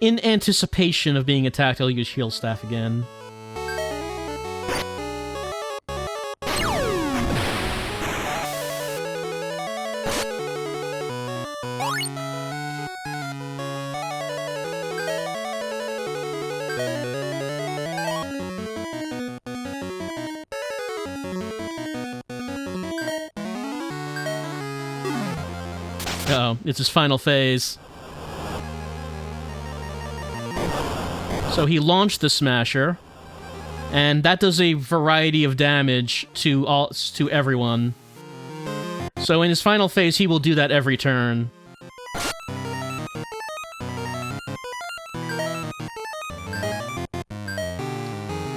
In anticipation of being attacked, I'll use heal staff again. Uh-oh, it's his final phase. So he launched the Smasher, and that does a variety of damage to everyone. So in his final phase, he will do that every turn.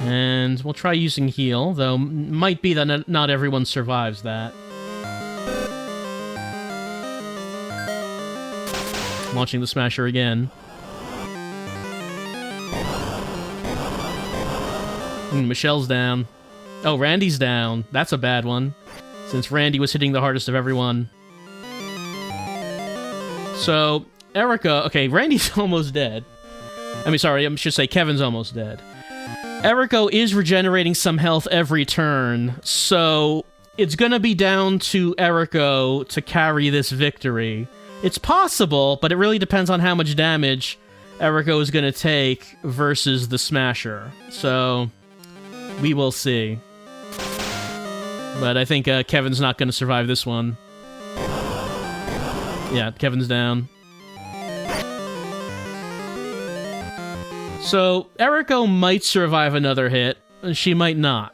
And we'll try using heal, though might be that not everyone survives that. Launching the Smasher again. Michelle's down. Oh, Randy's down. That's a bad one, since Randy was hitting the hardest of everyone. So, Erica... Okay, Randy's almost dead. I mean, sorry, I should say Kevin's almost dead. Erico is regenerating some health every turn, so it's gonna be down to Erico to carry this victory. It's possible, but it really depends on how much damage Erico is gonna take versus the Smasher. So... we will see. But I think Kevin's not going to survive this one. Yeah, Kevin's down. So, Erico might survive another hit, and she might not.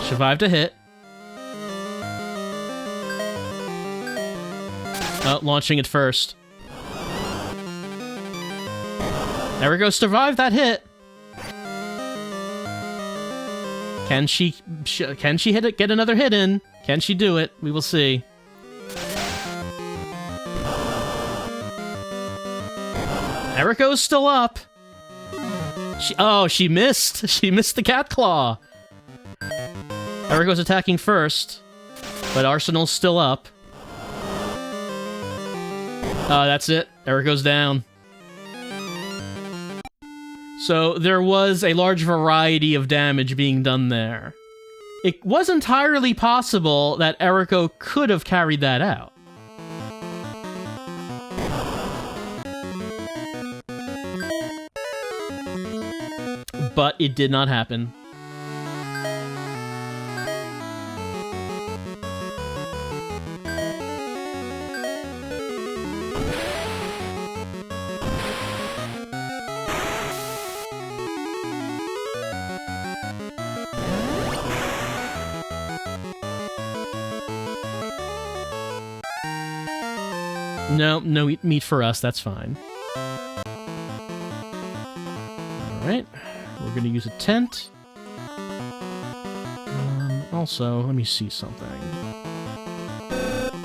Survived a hit. Oh, launching it first. Erico survived that hit. Can she hit it? Get another hit in? Can she do it? We will see. Erico's still up. She missed. She missed the cat claw. Erico's attacking first, but Arsenal's still up. That's it. Erico's down. So there was a large variety of damage being done there. It was entirely possible that Erico could have carried that out. But it did not happen. No meat for us, that's fine. Alright, we're gonna use a tent. Also, let me see something.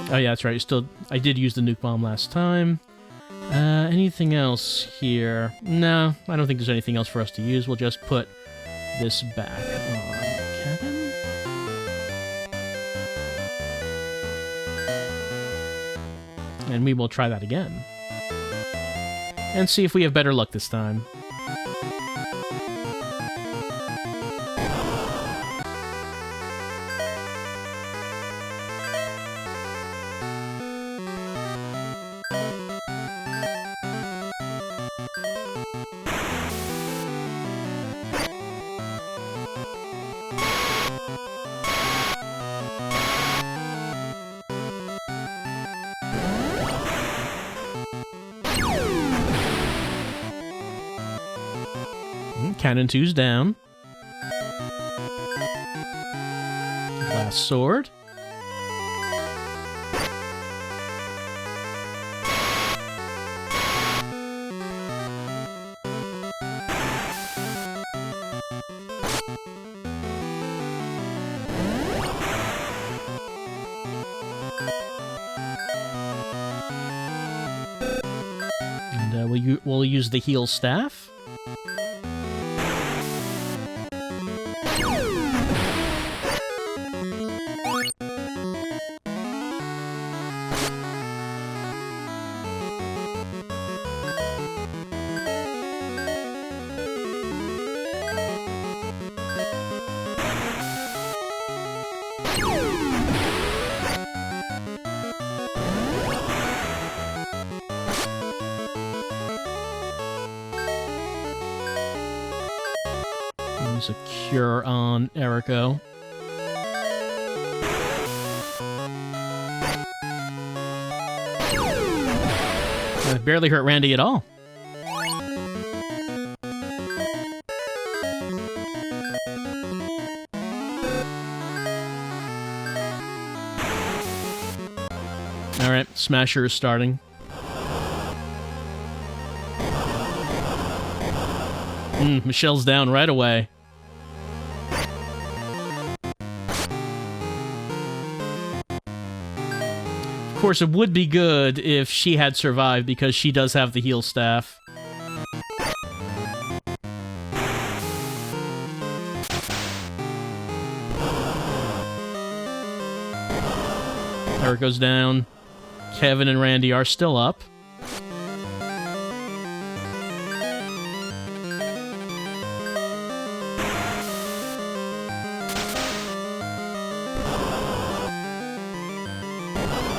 Oh yeah, that's right, I did use the nuke bomb last time. Anything else here? No, I don't think there's anything else for us to use. We'll just put this back on Kevin. And we will try that again. And see if we have better luck this time. Cannon 2's down. Glass sword. And we'll use the heal staff. Use a cure on Eriko. It barely hurt Randy at all. Alright, Smasher is starting. Michelle's down right away. Of course, it would be good if she had survived because she does have the heal staff. Eric goes down. Kevin and Randy are still up.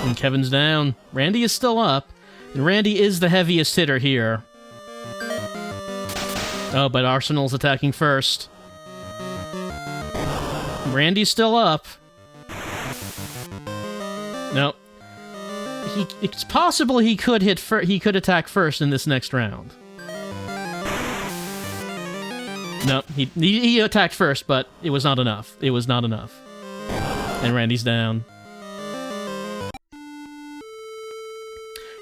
And Kevin's down. Randy is still up. And Randy is the heaviest hitter here. Oh, but Arsenal's attacking first. Randy's still up. Nope. It's possible he could he could attack first in this next round. No, he attacked first, but it was not enough. It was not enough. And Randy's down.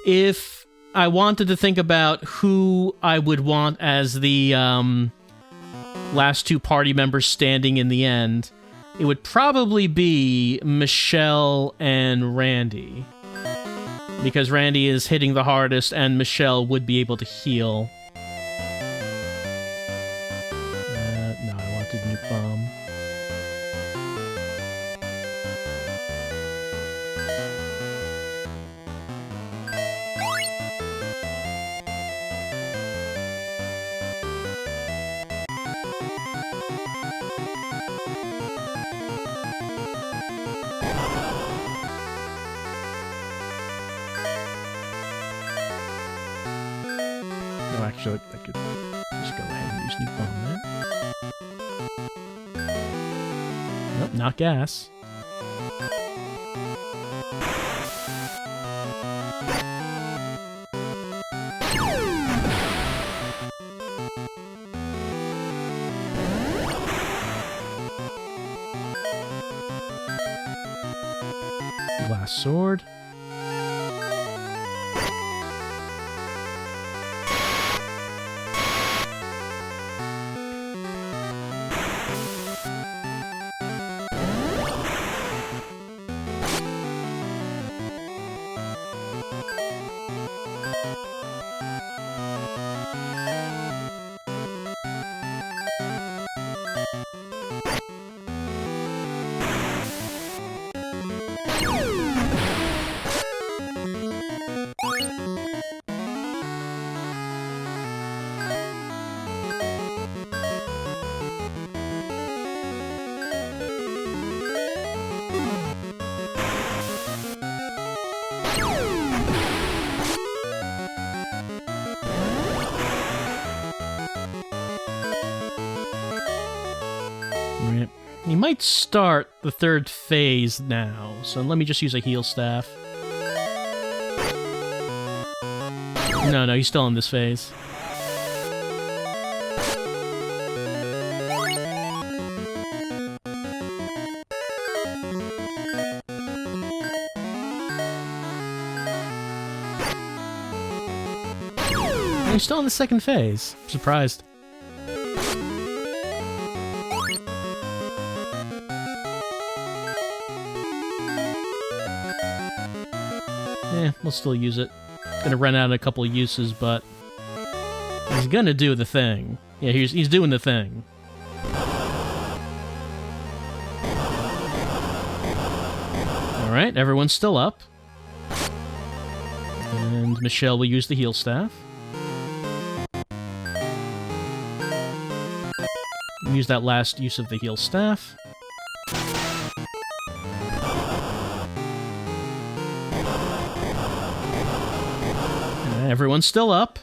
If I wanted to think about who I would want as the last two party members standing in the end, it would probably be Michelle and Randy. Because Randy is hitting the hardest and Michelle would be able to heal. No, I wanted Nuke Bomb. Actually, I could just go ahead and use Nuke Bomb there. Nope, not gas. Glass sword. He might start the third phase now, so let me just use a heal staff. No, he's still in this phase. We're still in the second phase. I'm surprised. We'll still use it. Gonna run out of a couple of uses, but he's gonna do the thing. Yeah, he's doing the thing. Alright, everyone's still up. And Michelle will use the heal staff. Use that last use of the heal staff. Everyone's still up.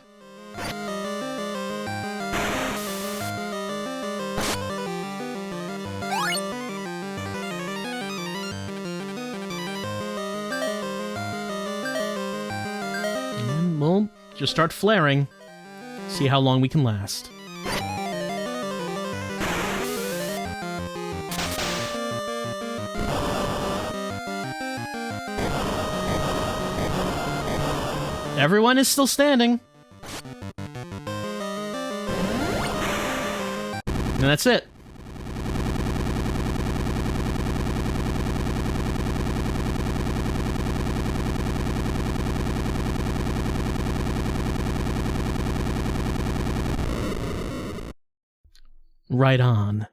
And we'll just start flaring. See how long we can last. Everyone is still standing. And that's it. Right on.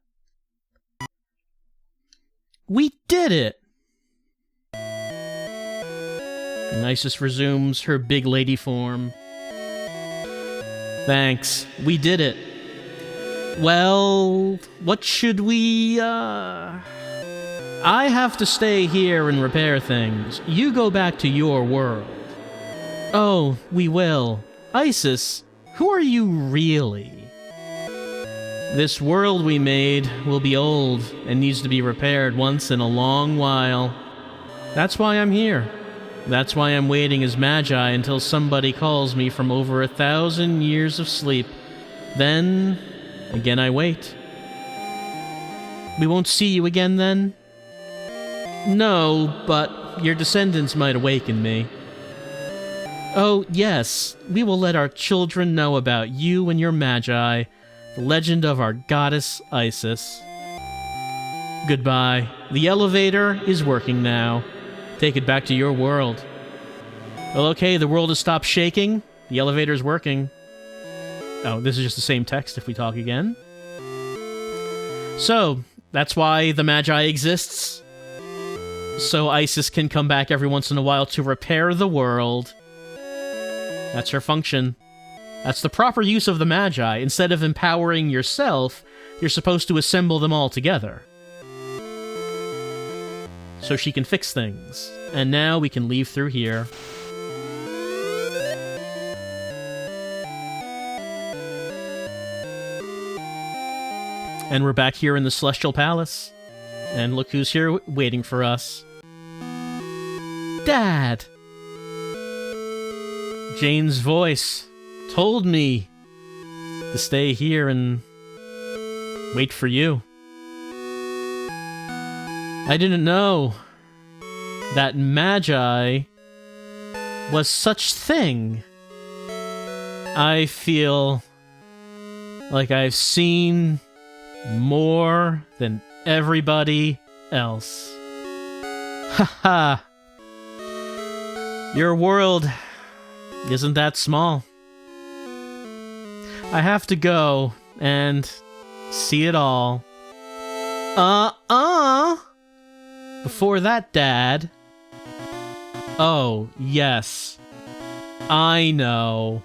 We did it! Isis resumes her big lady form. Thanks. We did it. Well, what should we, I have to stay here and repair things. You go back to your world. Oh, we will. Isis, who are you really? This world we made will be old and needs to be repaired once in a long while. That's why I'm here. That's why I'm waiting as Magi until somebody calls me from over 1,000 years of sleep. Then, again I wait. We won't see you again then? No, but your descendants might awaken me. Oh, yes, we will let our children know about you and your Magi, the legend of our goddess Isis. Goodbye. The elevator is working now. Take it back to your world. Well, okay, the world has stopped shaking. The elevator's working. Oh, this is just the same text if we talk again. So, that's why the Magi exists. So Isis can come back every once in a while to repair the world. That's her function. That's the proper use of the Magi. Instead of empowering yourself, you're supposed to assemble them all together. So she can fix things. And now we can leave through here. And we're back here in the Celestial Palace. And look who's here waiting for us. Dad! Jane's voice told me to stay here and wait for you. I didn't know that Magi was such thing. I feel like I've seen more than everybody else. Haha. Your world isn't that small. I have to go and see it all. Before that, Dad. Oh, yes. I know.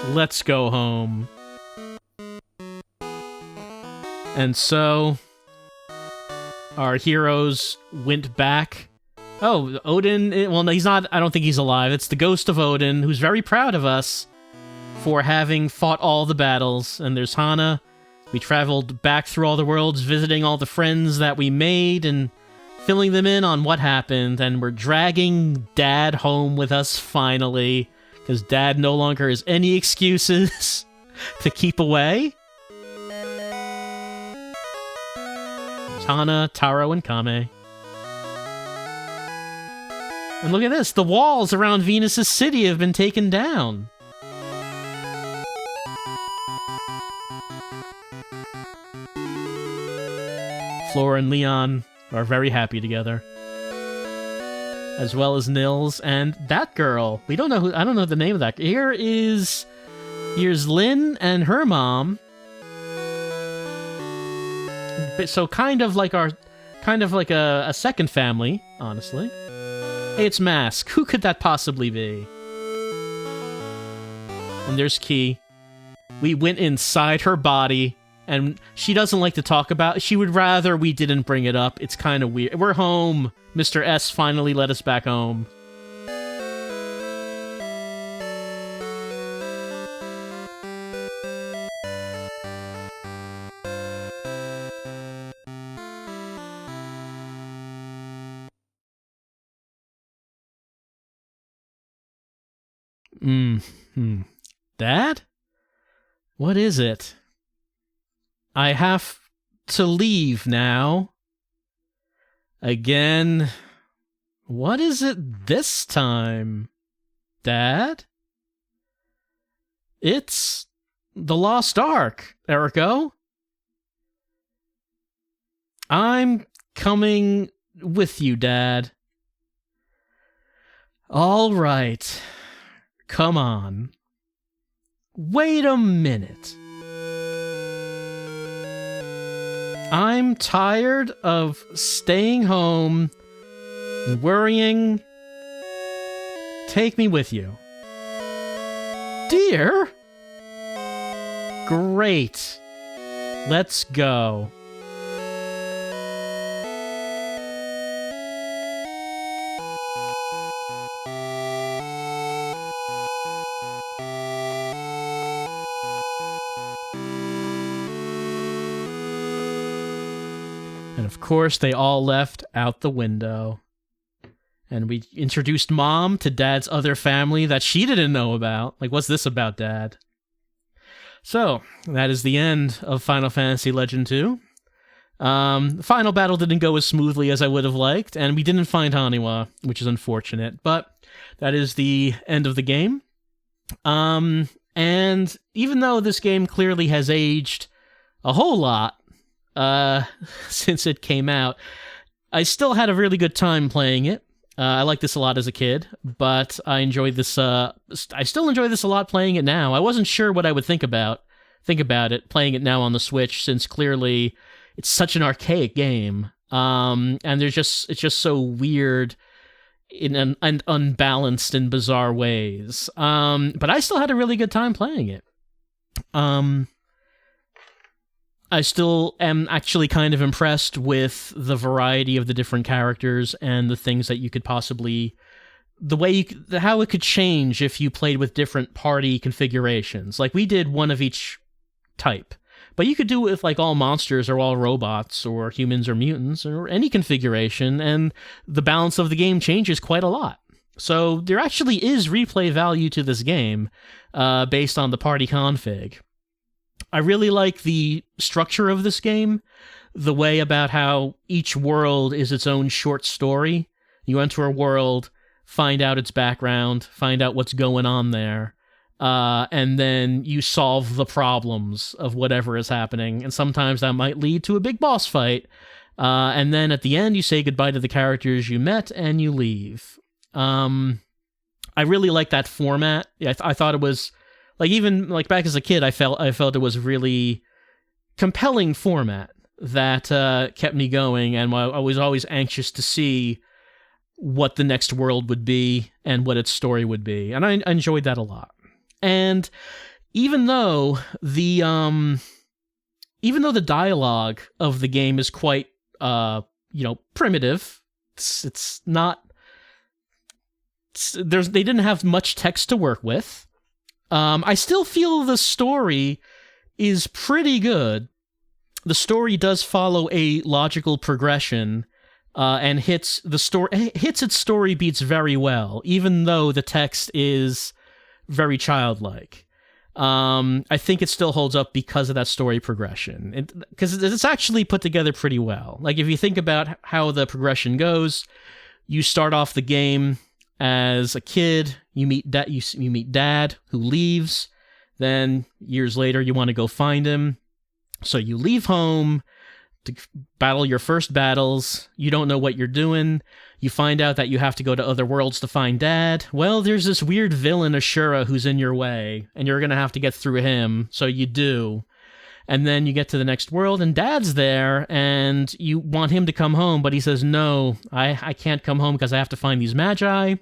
Let's go home. And so, our heroes went back. Oh, Odin, well, no, he's not, I don't think he's alive. It's the ghost of Odin, who's very proud of us for having fought all the battles. And there's Hana. We traveled back through all the worlds, visiting all the friends that we made, and filling them in on what happened, and we're dragging Dad home with us finally, because Dad no longer has any excuses to keep away. There's Hana, Taro, and Kame. And look at this, the walls around Venus's city have been taken down. Flora and Leon are very happy together, as well as Nils and that girl. I don't know the name of that. Here's Lynn and her mom. So kind of like a second family, honestly. Hey, it's Mask. Who could that possibly be? And there's Key. We went inside her body, and she doesn't like to talk about it. She would rather we didn't bring it up. It's kind of weird. We're home. Mr. S finally let us back home. Dad? What is it? I have to leave now. Again? What is it this time? Dad? It's the Lost Ark, Eriko. I'm coming with you, Dad. All right. Come on. Wait a minute. I'm tired of staying home and worrying. Take me with you. Dear? Great. Let's go. And of course, they all left out the window. And we introduced Mom to Dad's other family that she didn't know about. Like, what's this about, Dad? So, that is the end of Final Fantasy Legend 2. The final battle didn't go as smoothly as I would have liked, and we didn't find Haniwa, which is unfortunate. But that is the end of the game. And even though this game clearly has aged a whole lot, since it came out, I still had a really good time playing it. I liked this a lot as a kid, but I enjoyed this. I still enjoy this a lot playing it now. I wasn't sure what I would think about it playing it now on the Switch, since clearly it's such an archaic game. And it's just so weird and unbalanced in bizarre ways. But I still had a really good time playing it. I still am actually kind of impressed with the variety of the different characters and the things that you could possibly... how it could change if you played with different party configurations. Like, we did one of each type. But you could do it with, like, all monsters or all robots or humans or mutants or any configuration, and the balance of the game changes quite a lot. So there actually is replay value to this game based on the party config. I really like the structure of this game, the way about how each world is its own short story. You enter a world, find out its background, find out what's going on there, and then you solve the problems of whatever is happening, and sometimes that might lead to a big boss fight, and then at the end you say goodbye to the characters you met and you leave. I really like that format. I thought it was... Like, even like back as a kid, I felt it was really compelling format that kept me going, and I was always anxious to see what the next world would be and what its story would be, and I enjoyed that a lot. And even though the dialogue of the game is quite primitive, it's not. They didn't have much text to work with. I still feel the story is pretty good. The story does follow a logical progression, and hits its story beats very well, even though the text is very childlike. I think it still holds up because of that story progression, because it's actually put together pretty well. Like, if you think about how the progression goes, you start off the game as a kid, you meet Dad, who leaves. Then years later, you want to go find him, so you leave home to battle your first battles. You don't know what you're doing. You find out that you have to go to other worlds to find Dad. Well, there's this weird villain, Ashura, who's in your way, and you're going to have to get through him, so you do. And then you get to the next world, and Dad's there, and you want him to come home, but he says, no, I can't come home because I have to find these Magi.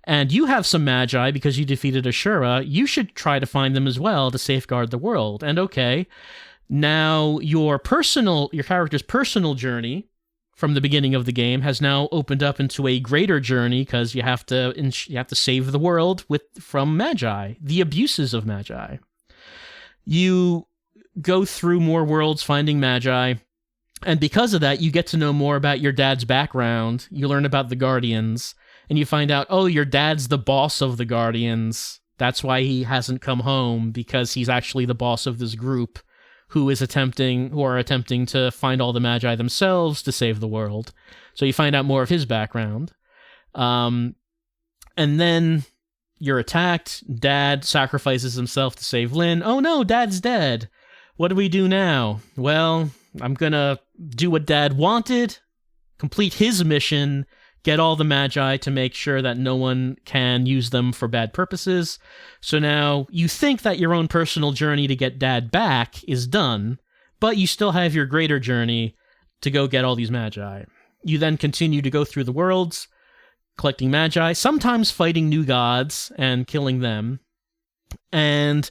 And you have some Magi because you defeated Ashura. You should try to find them as well to safeguard the world. And okay, now your character's personal journey from the beginning of the game has now opened up into a greater journey because you have to save the world from Magi, the abuses of Magi. You go through more worlds finding Magi, and because of that, you get to know more about your dad's background. You learn about the Guardians, and you find out, oh, your dad's the boss of the Guardians. That's why he hasn't come home, because he's actually the boss of this group who are attempting to find all the Magi themselves to save the world. So you find out more of his background. And then you're attacked. Dad sacrifices himself to save Lynn. Oh no, Dad's dead. What do we do now? Well, I'm gonna do what Dad wanted, complete his mission, get all the Magi to make sure that no one can use them for bad purposes. So now you think that your own personal journey to get Dad back is done, but you still have your greater journey to go get all these Magi. You then continue to go through the worlds, collecting Magi, sometimes fighting new gods and killing them. And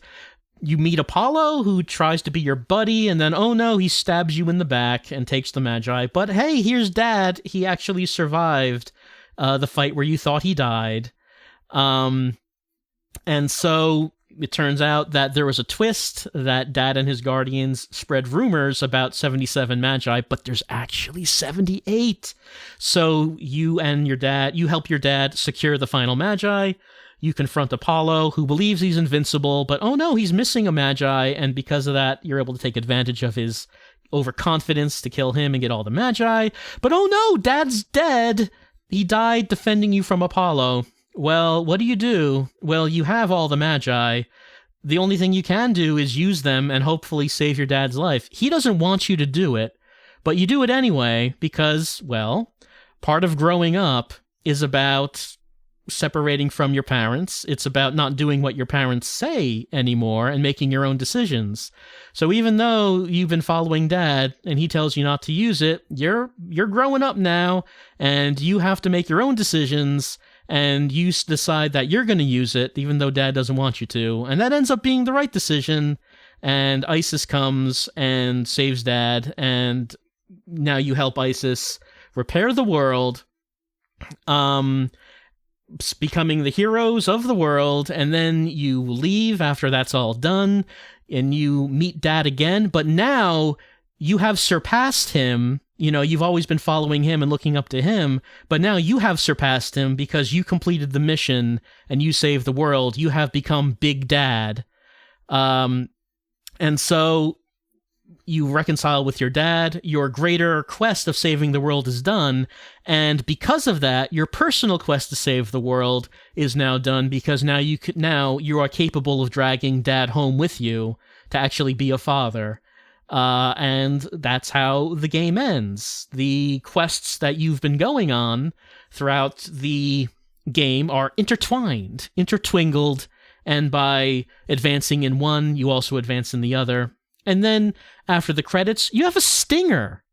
you meet Apollo, who tries to be your buddy, and then, oh no, he stabs you in the back and takes the Magi. But hey, here's Dad. He actually survived the fight where you thought he died. And so it turns out that there was a twist, that Dad and his Guardians spread rumors about 77 Magi, but there's actually 78. So you help your dad secure the final Magi. You confront Apollo, who believes he's invincible, but oh no, he's missing a Magi, and because of that, you're able to take advantage of his overconfidence to kill him and get all the Magi. But oh no, Dad's dead! He died defending you from Apollo. Well, what do? Well, you have all the Magi. The only thing you can do is use them and hopefully save your dad's life. He doesn't want you to do it, but you do it anyway because, well, part of growing up is about separating from your parents. It's about not doing what your parents say anymore and making your own decisions. So even though you've been following Dad and he tells you not to use it, you're growing up now and you have to make your own decisions, and you decide that you're going to use it even though Dad doesn't want you to. And that ends up being the right decision. And Isis comes and saves Dad, and now you help Isis repair the world, becoming the heroes of the world, and then you leave after that's all done, and you meet Dad again, but now you have surpassed him. You know, you've always been following him and looking up to him, but now you have surpassed him because you completed the mission and you saved the world. You have become Big Dad. And so you reconcile with your dad, your greater quest of saving the world is done, and because of that, your personal quest to save the world is now done, because now you are capable of dragging Dad home with you to actually be a father. And that's how the game ends. The quests that you've been going on throughout the game are intertwingled, and by advancing in one, you also advance in the other. And then, after the credits, you have a stinger.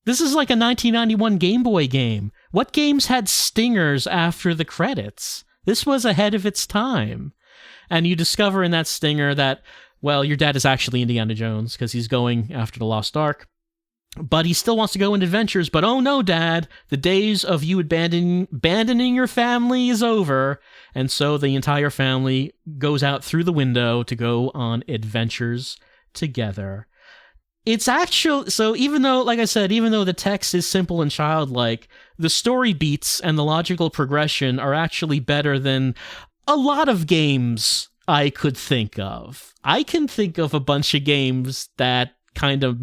This is like a 1991 Game Boy game. What games had stingers after the credits? This was ahead of its time. And you discover in that stinger that, well, your dad is actually Indiana Jones, because he's going after the Lost Ark. But he still wants to go on adventures. But oh no, Dad, the days of you abandoning your family is over. And so the entire family goes out through the window to go on adventures together. It's actually, so even though, like I said, even though the text is simple and childlike, the story beats and the logical progression are actually better than a lot of games I could think of. I can think of a bunch of games that kind of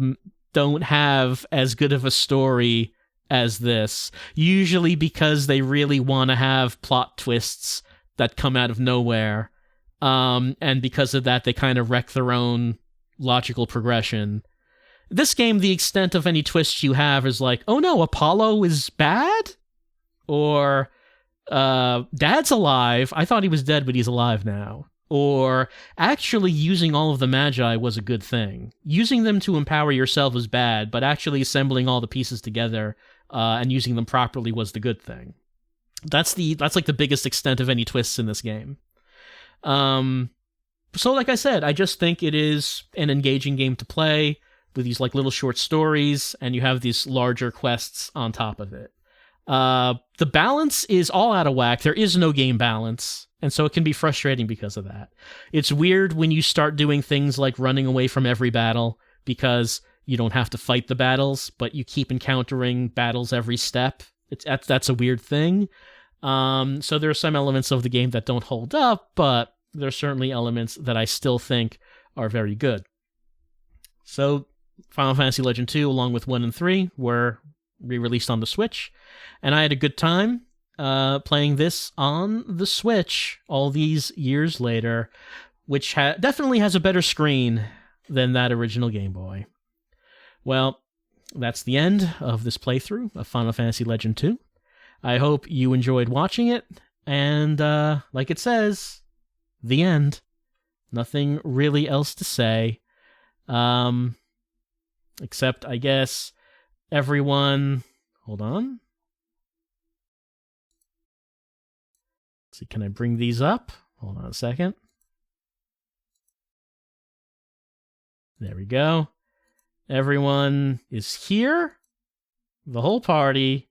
don't have as good of a story as this, usually because they really want to have plot twists that come out of nowhere, and because of that, they kind of wreck their own logical progression. This game, the extent of any twists you have is like, oh no, Apollo is bad? Or, Dad's alive. I thought he was dead, but he's alive now. Or, actually using all of the Magi was a good thing. Using them to empower yourself was bad, but actually assembling all the pieces together and using them properly was the good thing. That's like the biggest extent of any twists in this game. So like I said, I just think it is an engaging game to play with these like little short stories, and you have these larger quests on top of it. The balance is all out of whack. There is no game balance, and so it can be frustrating because of that. It's weird when you start doing things like running away from every battle because you don't have to fight the battles, but you keep encountering battles every step. That's a weird thing. So there are some elements of the game that don't hold up, but there are certainly elements that I still think are very good. So Final Fantasy Legend 2, along with 1 and 3, were re-released on the Switch, and I had a good time playing this on the Switch all these years later, which definitely has a better screen than that original Game Boy. Well, that's the end of this playthrough of Final Fantasy Legend 2. I hope you enjoyed watching it, and like it says, the end. Nothing really else to say. Except, I guess, everyone... Hold on. Let's see, can I bring these up? Hold on a second. There we go. Everyone is here. The whole party.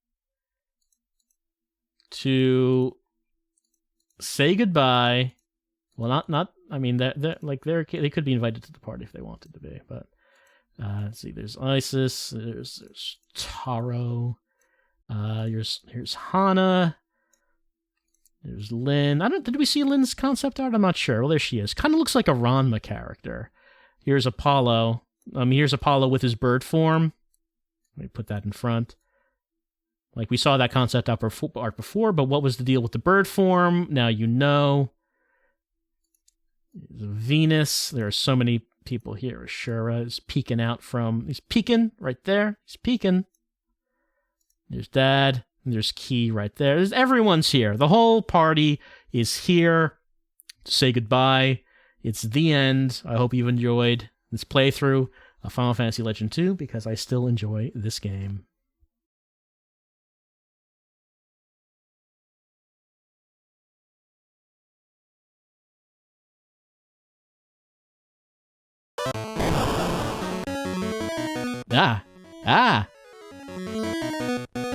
To say goodbye. Well, not. I mean, they could be invited to the party if they wanted to be, but let's see. There's Isis. There's Taro. Here's Hana. There's Lynn. Did we see Lynn's concept art? I'm not sure. Well, there she is. Kind of looks like a Ranma character. Here's Apollo. Here's Apollo with his bird form. Let me put that in front. Like, we saw that concept art before, but what was the deal with the bird form? Now you know. There's Venus. There are so many people here. Ashura is peeking out from... He's peeking right there. He's peeking. There's Dad. And there's Key right there. Everyone's here. The whole party is here to say goodbye. It's the end. I hope you've enjoyed this playthrough of Final Fantasy Legend 2, because I still enjoy this game.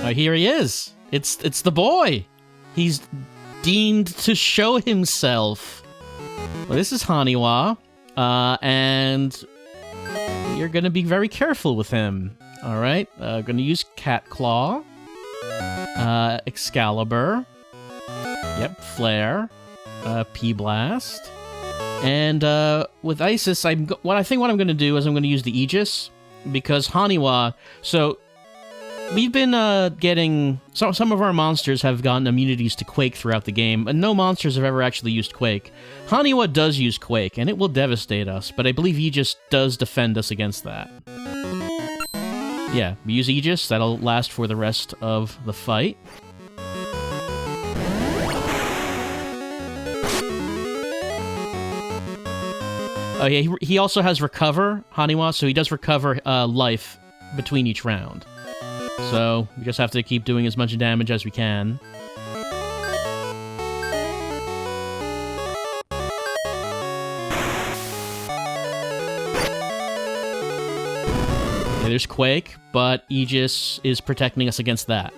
Oh, here he is. It's the boy. He's deemed to show himself. Well, this is Haniwa, and you're gonna be very careful with him. All right, gonna use Cat Claw, Excalibur, yep, Flare, P-Blast, and with Isis, what I'm gonna do is I'm gonna use the Aegis, because Haniwa. So we've been getting... Some of our monsters have gotten immunities to Quake throughout the game, and no monsters have ever actually used Quake. Haniwa does use Quake, and it will devastate us, but I believe Aegis does defend us against that. Yeah, we use Aegis, that'll last for the rest of the fight. Oh yeah, he also has Recover, Haniwa, so he does recover life between each round. So, we just have to keep doing as much damage as we can. Okay, there's Quake, but Aegis is protecting us against that.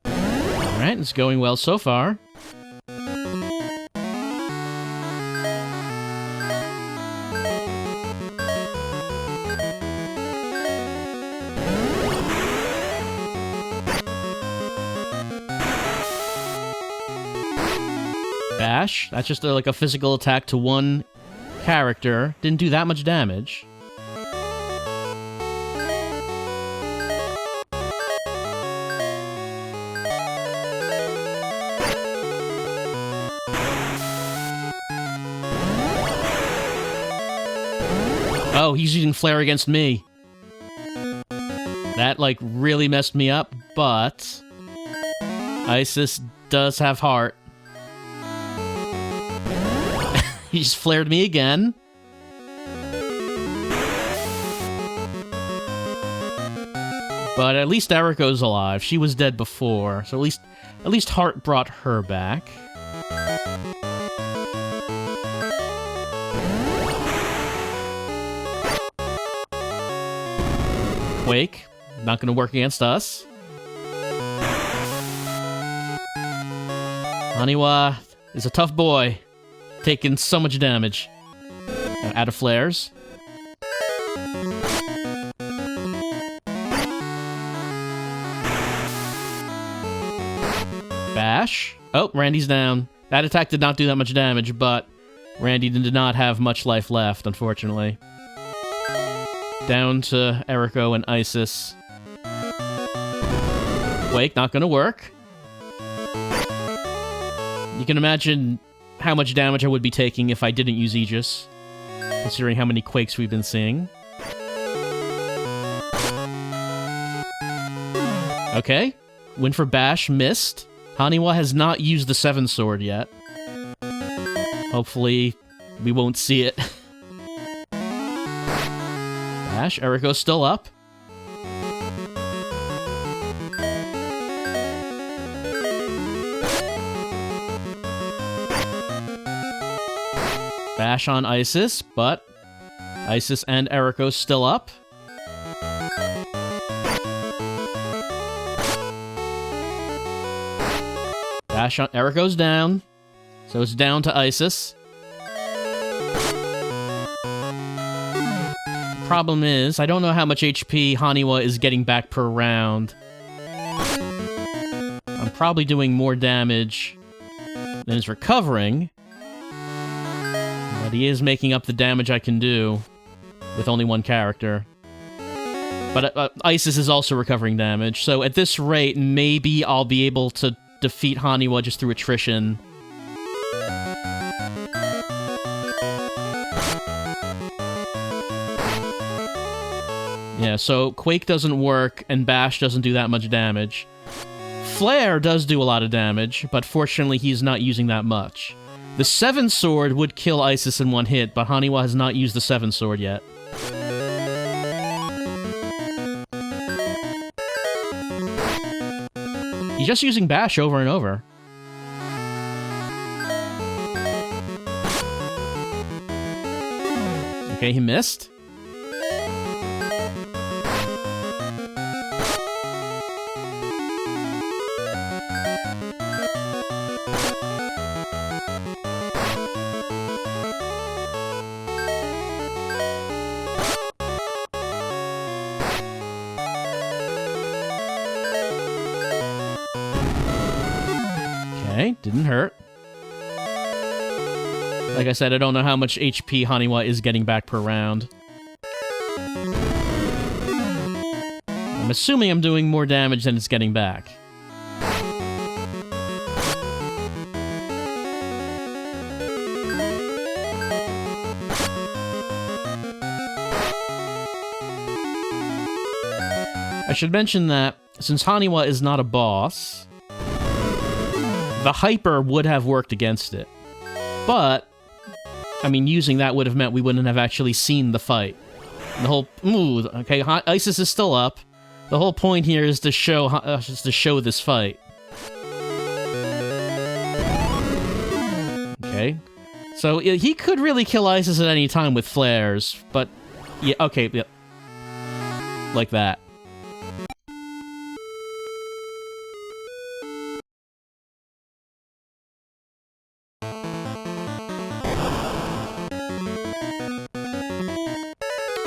Alright, it's going well so far. Bash. That's just like a physical attack to one character. Didn't do that much damage. Oh, he's using Flare against me. That, like, really messed me up, but... Isis does have heart. He just flared me again. But at least Eriko's alive. She was dead before, so at least heart brought her back. Quake, not gonna work against us. Haniwa is a tough boy, taking so much damage. Out of flares. Bash. Oh, Randy's down. That attack did not do that much damage, but Randy did not have much life left, unfortunately. Down to Eriko and Isis. Wake, not gonna work. You can imagine how much damage I would be taking if I didn't use Aegis, considering how many Quakes we've been seeing. Okay. Win for Bash, missed. Haniwa has not used the 7 sword yet. Hopefully, we won't see it. Bash, Eriko's still up. Bash on Isis, but Isis and Eriko still up. Bash on Eriko's down, so it's down to Isis. Problem is, I don't know how much HP Haniwa is getting back per round. I'm probably doing more damage than is recovering. But he is making up the damage I can do with only one character. But Isis is also recovering damage, so at this rate, maybe I'll be able to defeat Haniwa just through attrition. Yeah, so Quake doesn't work, and Bash doesn't do that much damage. Flare does do a lot of damage, but fortunately he's not using that much. The 7 sword would kill Isis in one hit, but Haniwa has not used the 7 sword yet. He's just using Bash over and over. Okay, he missed. Okay, didn't hurt. Like I said, I don't know how much HP Haniwa is getting back per round. I'm assuming I'm doing more damage than it's getting back. I should mention that, since Haniwa is not a boss, the Hyper would have worked against it. But, I mean, using that would have meant we wouldn't have actually seen the fight. The whole... Ooh, okay, Isis is still up. The whole point here is to show this fight. Okay. So, he could really kill Isis at any time with flares, but... Yeah, okay, yeah. Like that.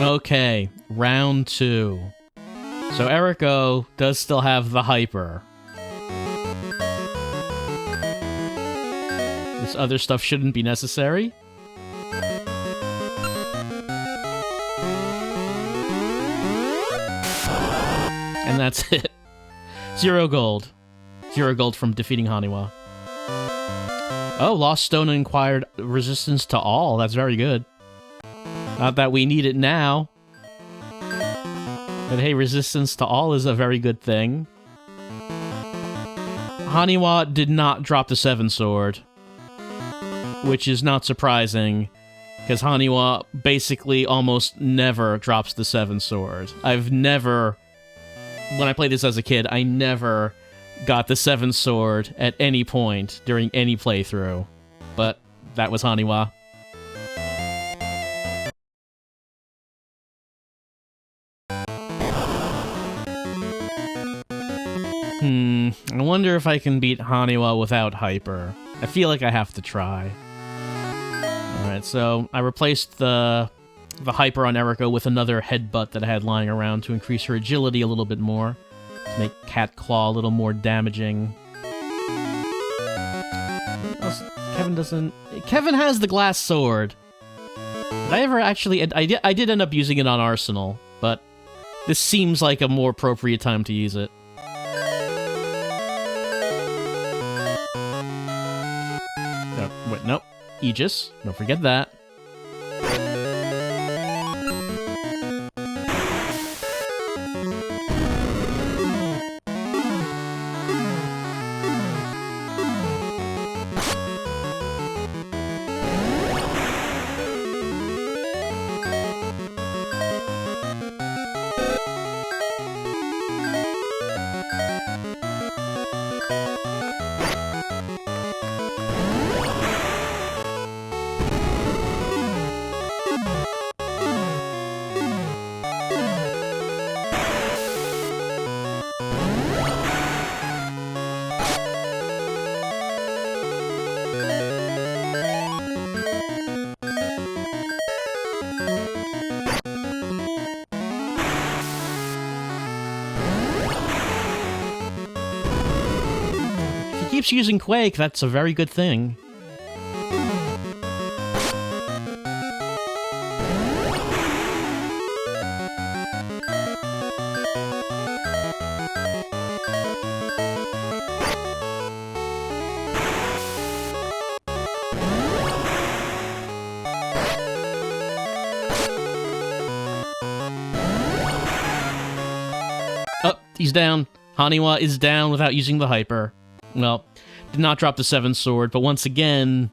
Okay, round 2. So Eriko does still have the Hyper. This other stuff shouldn't be necessary. And that's it. 0 gold. 0 gold from defeating Haniwa. Oh, Lost Stone and acquired resistance to all. That's very good. Not that we need it now. But hey, resistance to all is a very good thing. Haniwa did not drop the 7 sword, which is not surprising, because Haniwa basically almost never drops the 7 sword. When I played this as a kid, I never got the 7 sword at any point during any playthrough. But that was Haniwa. I wonder if I can beat Haniwa without Hyper. I feel like I have to try. Alright, so I replaced the Hyper on Erika with another headbutt that I had lying around to increase her agility a little bit more. To make Cat Claw a little more damaging. Kevin has the glass sword. Did I ever actually... I did end up using it on Arsenal, but this seems like a more appropriate time to use it. Wait, nope. Aegis. Don't forget that. Keeps using Quake, that's a very good thing. Oh, he's down. Haniwa is down without using the Hyper. Well, did not drop the 7 sword, but once again,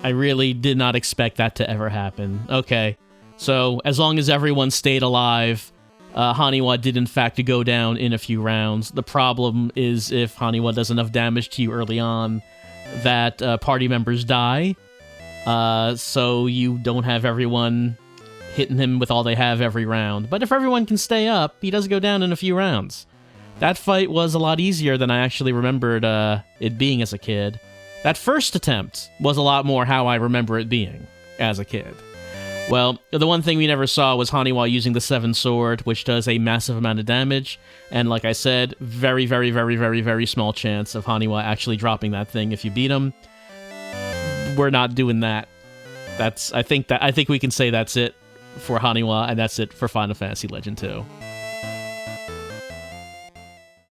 I really did not expect that to ever happen. Okay, so as long as everyone stayed alive, Haniwa did in fact go down in a few rounds. The problem is if Haniwa does enough damage to you early on, that party members die, so you don't have everyone hitting him with all they have every round. But if everyone can stay up, he does go down in a few rounds. That fight was a lot easier than I actually remembered it being as a kid. That first attempt was a lot more how I remember it being as a kid. Well, the one thing we never saw was Haniwa using the 7 sword, which does a massive amount of damage, and like I said, very, very, very, very, very small chance of Haniwa actually dropping that thing if you beat him. We're not doing that. I think we can say that's it for Haniwa, and that's it for Final Fantasy Legend 2.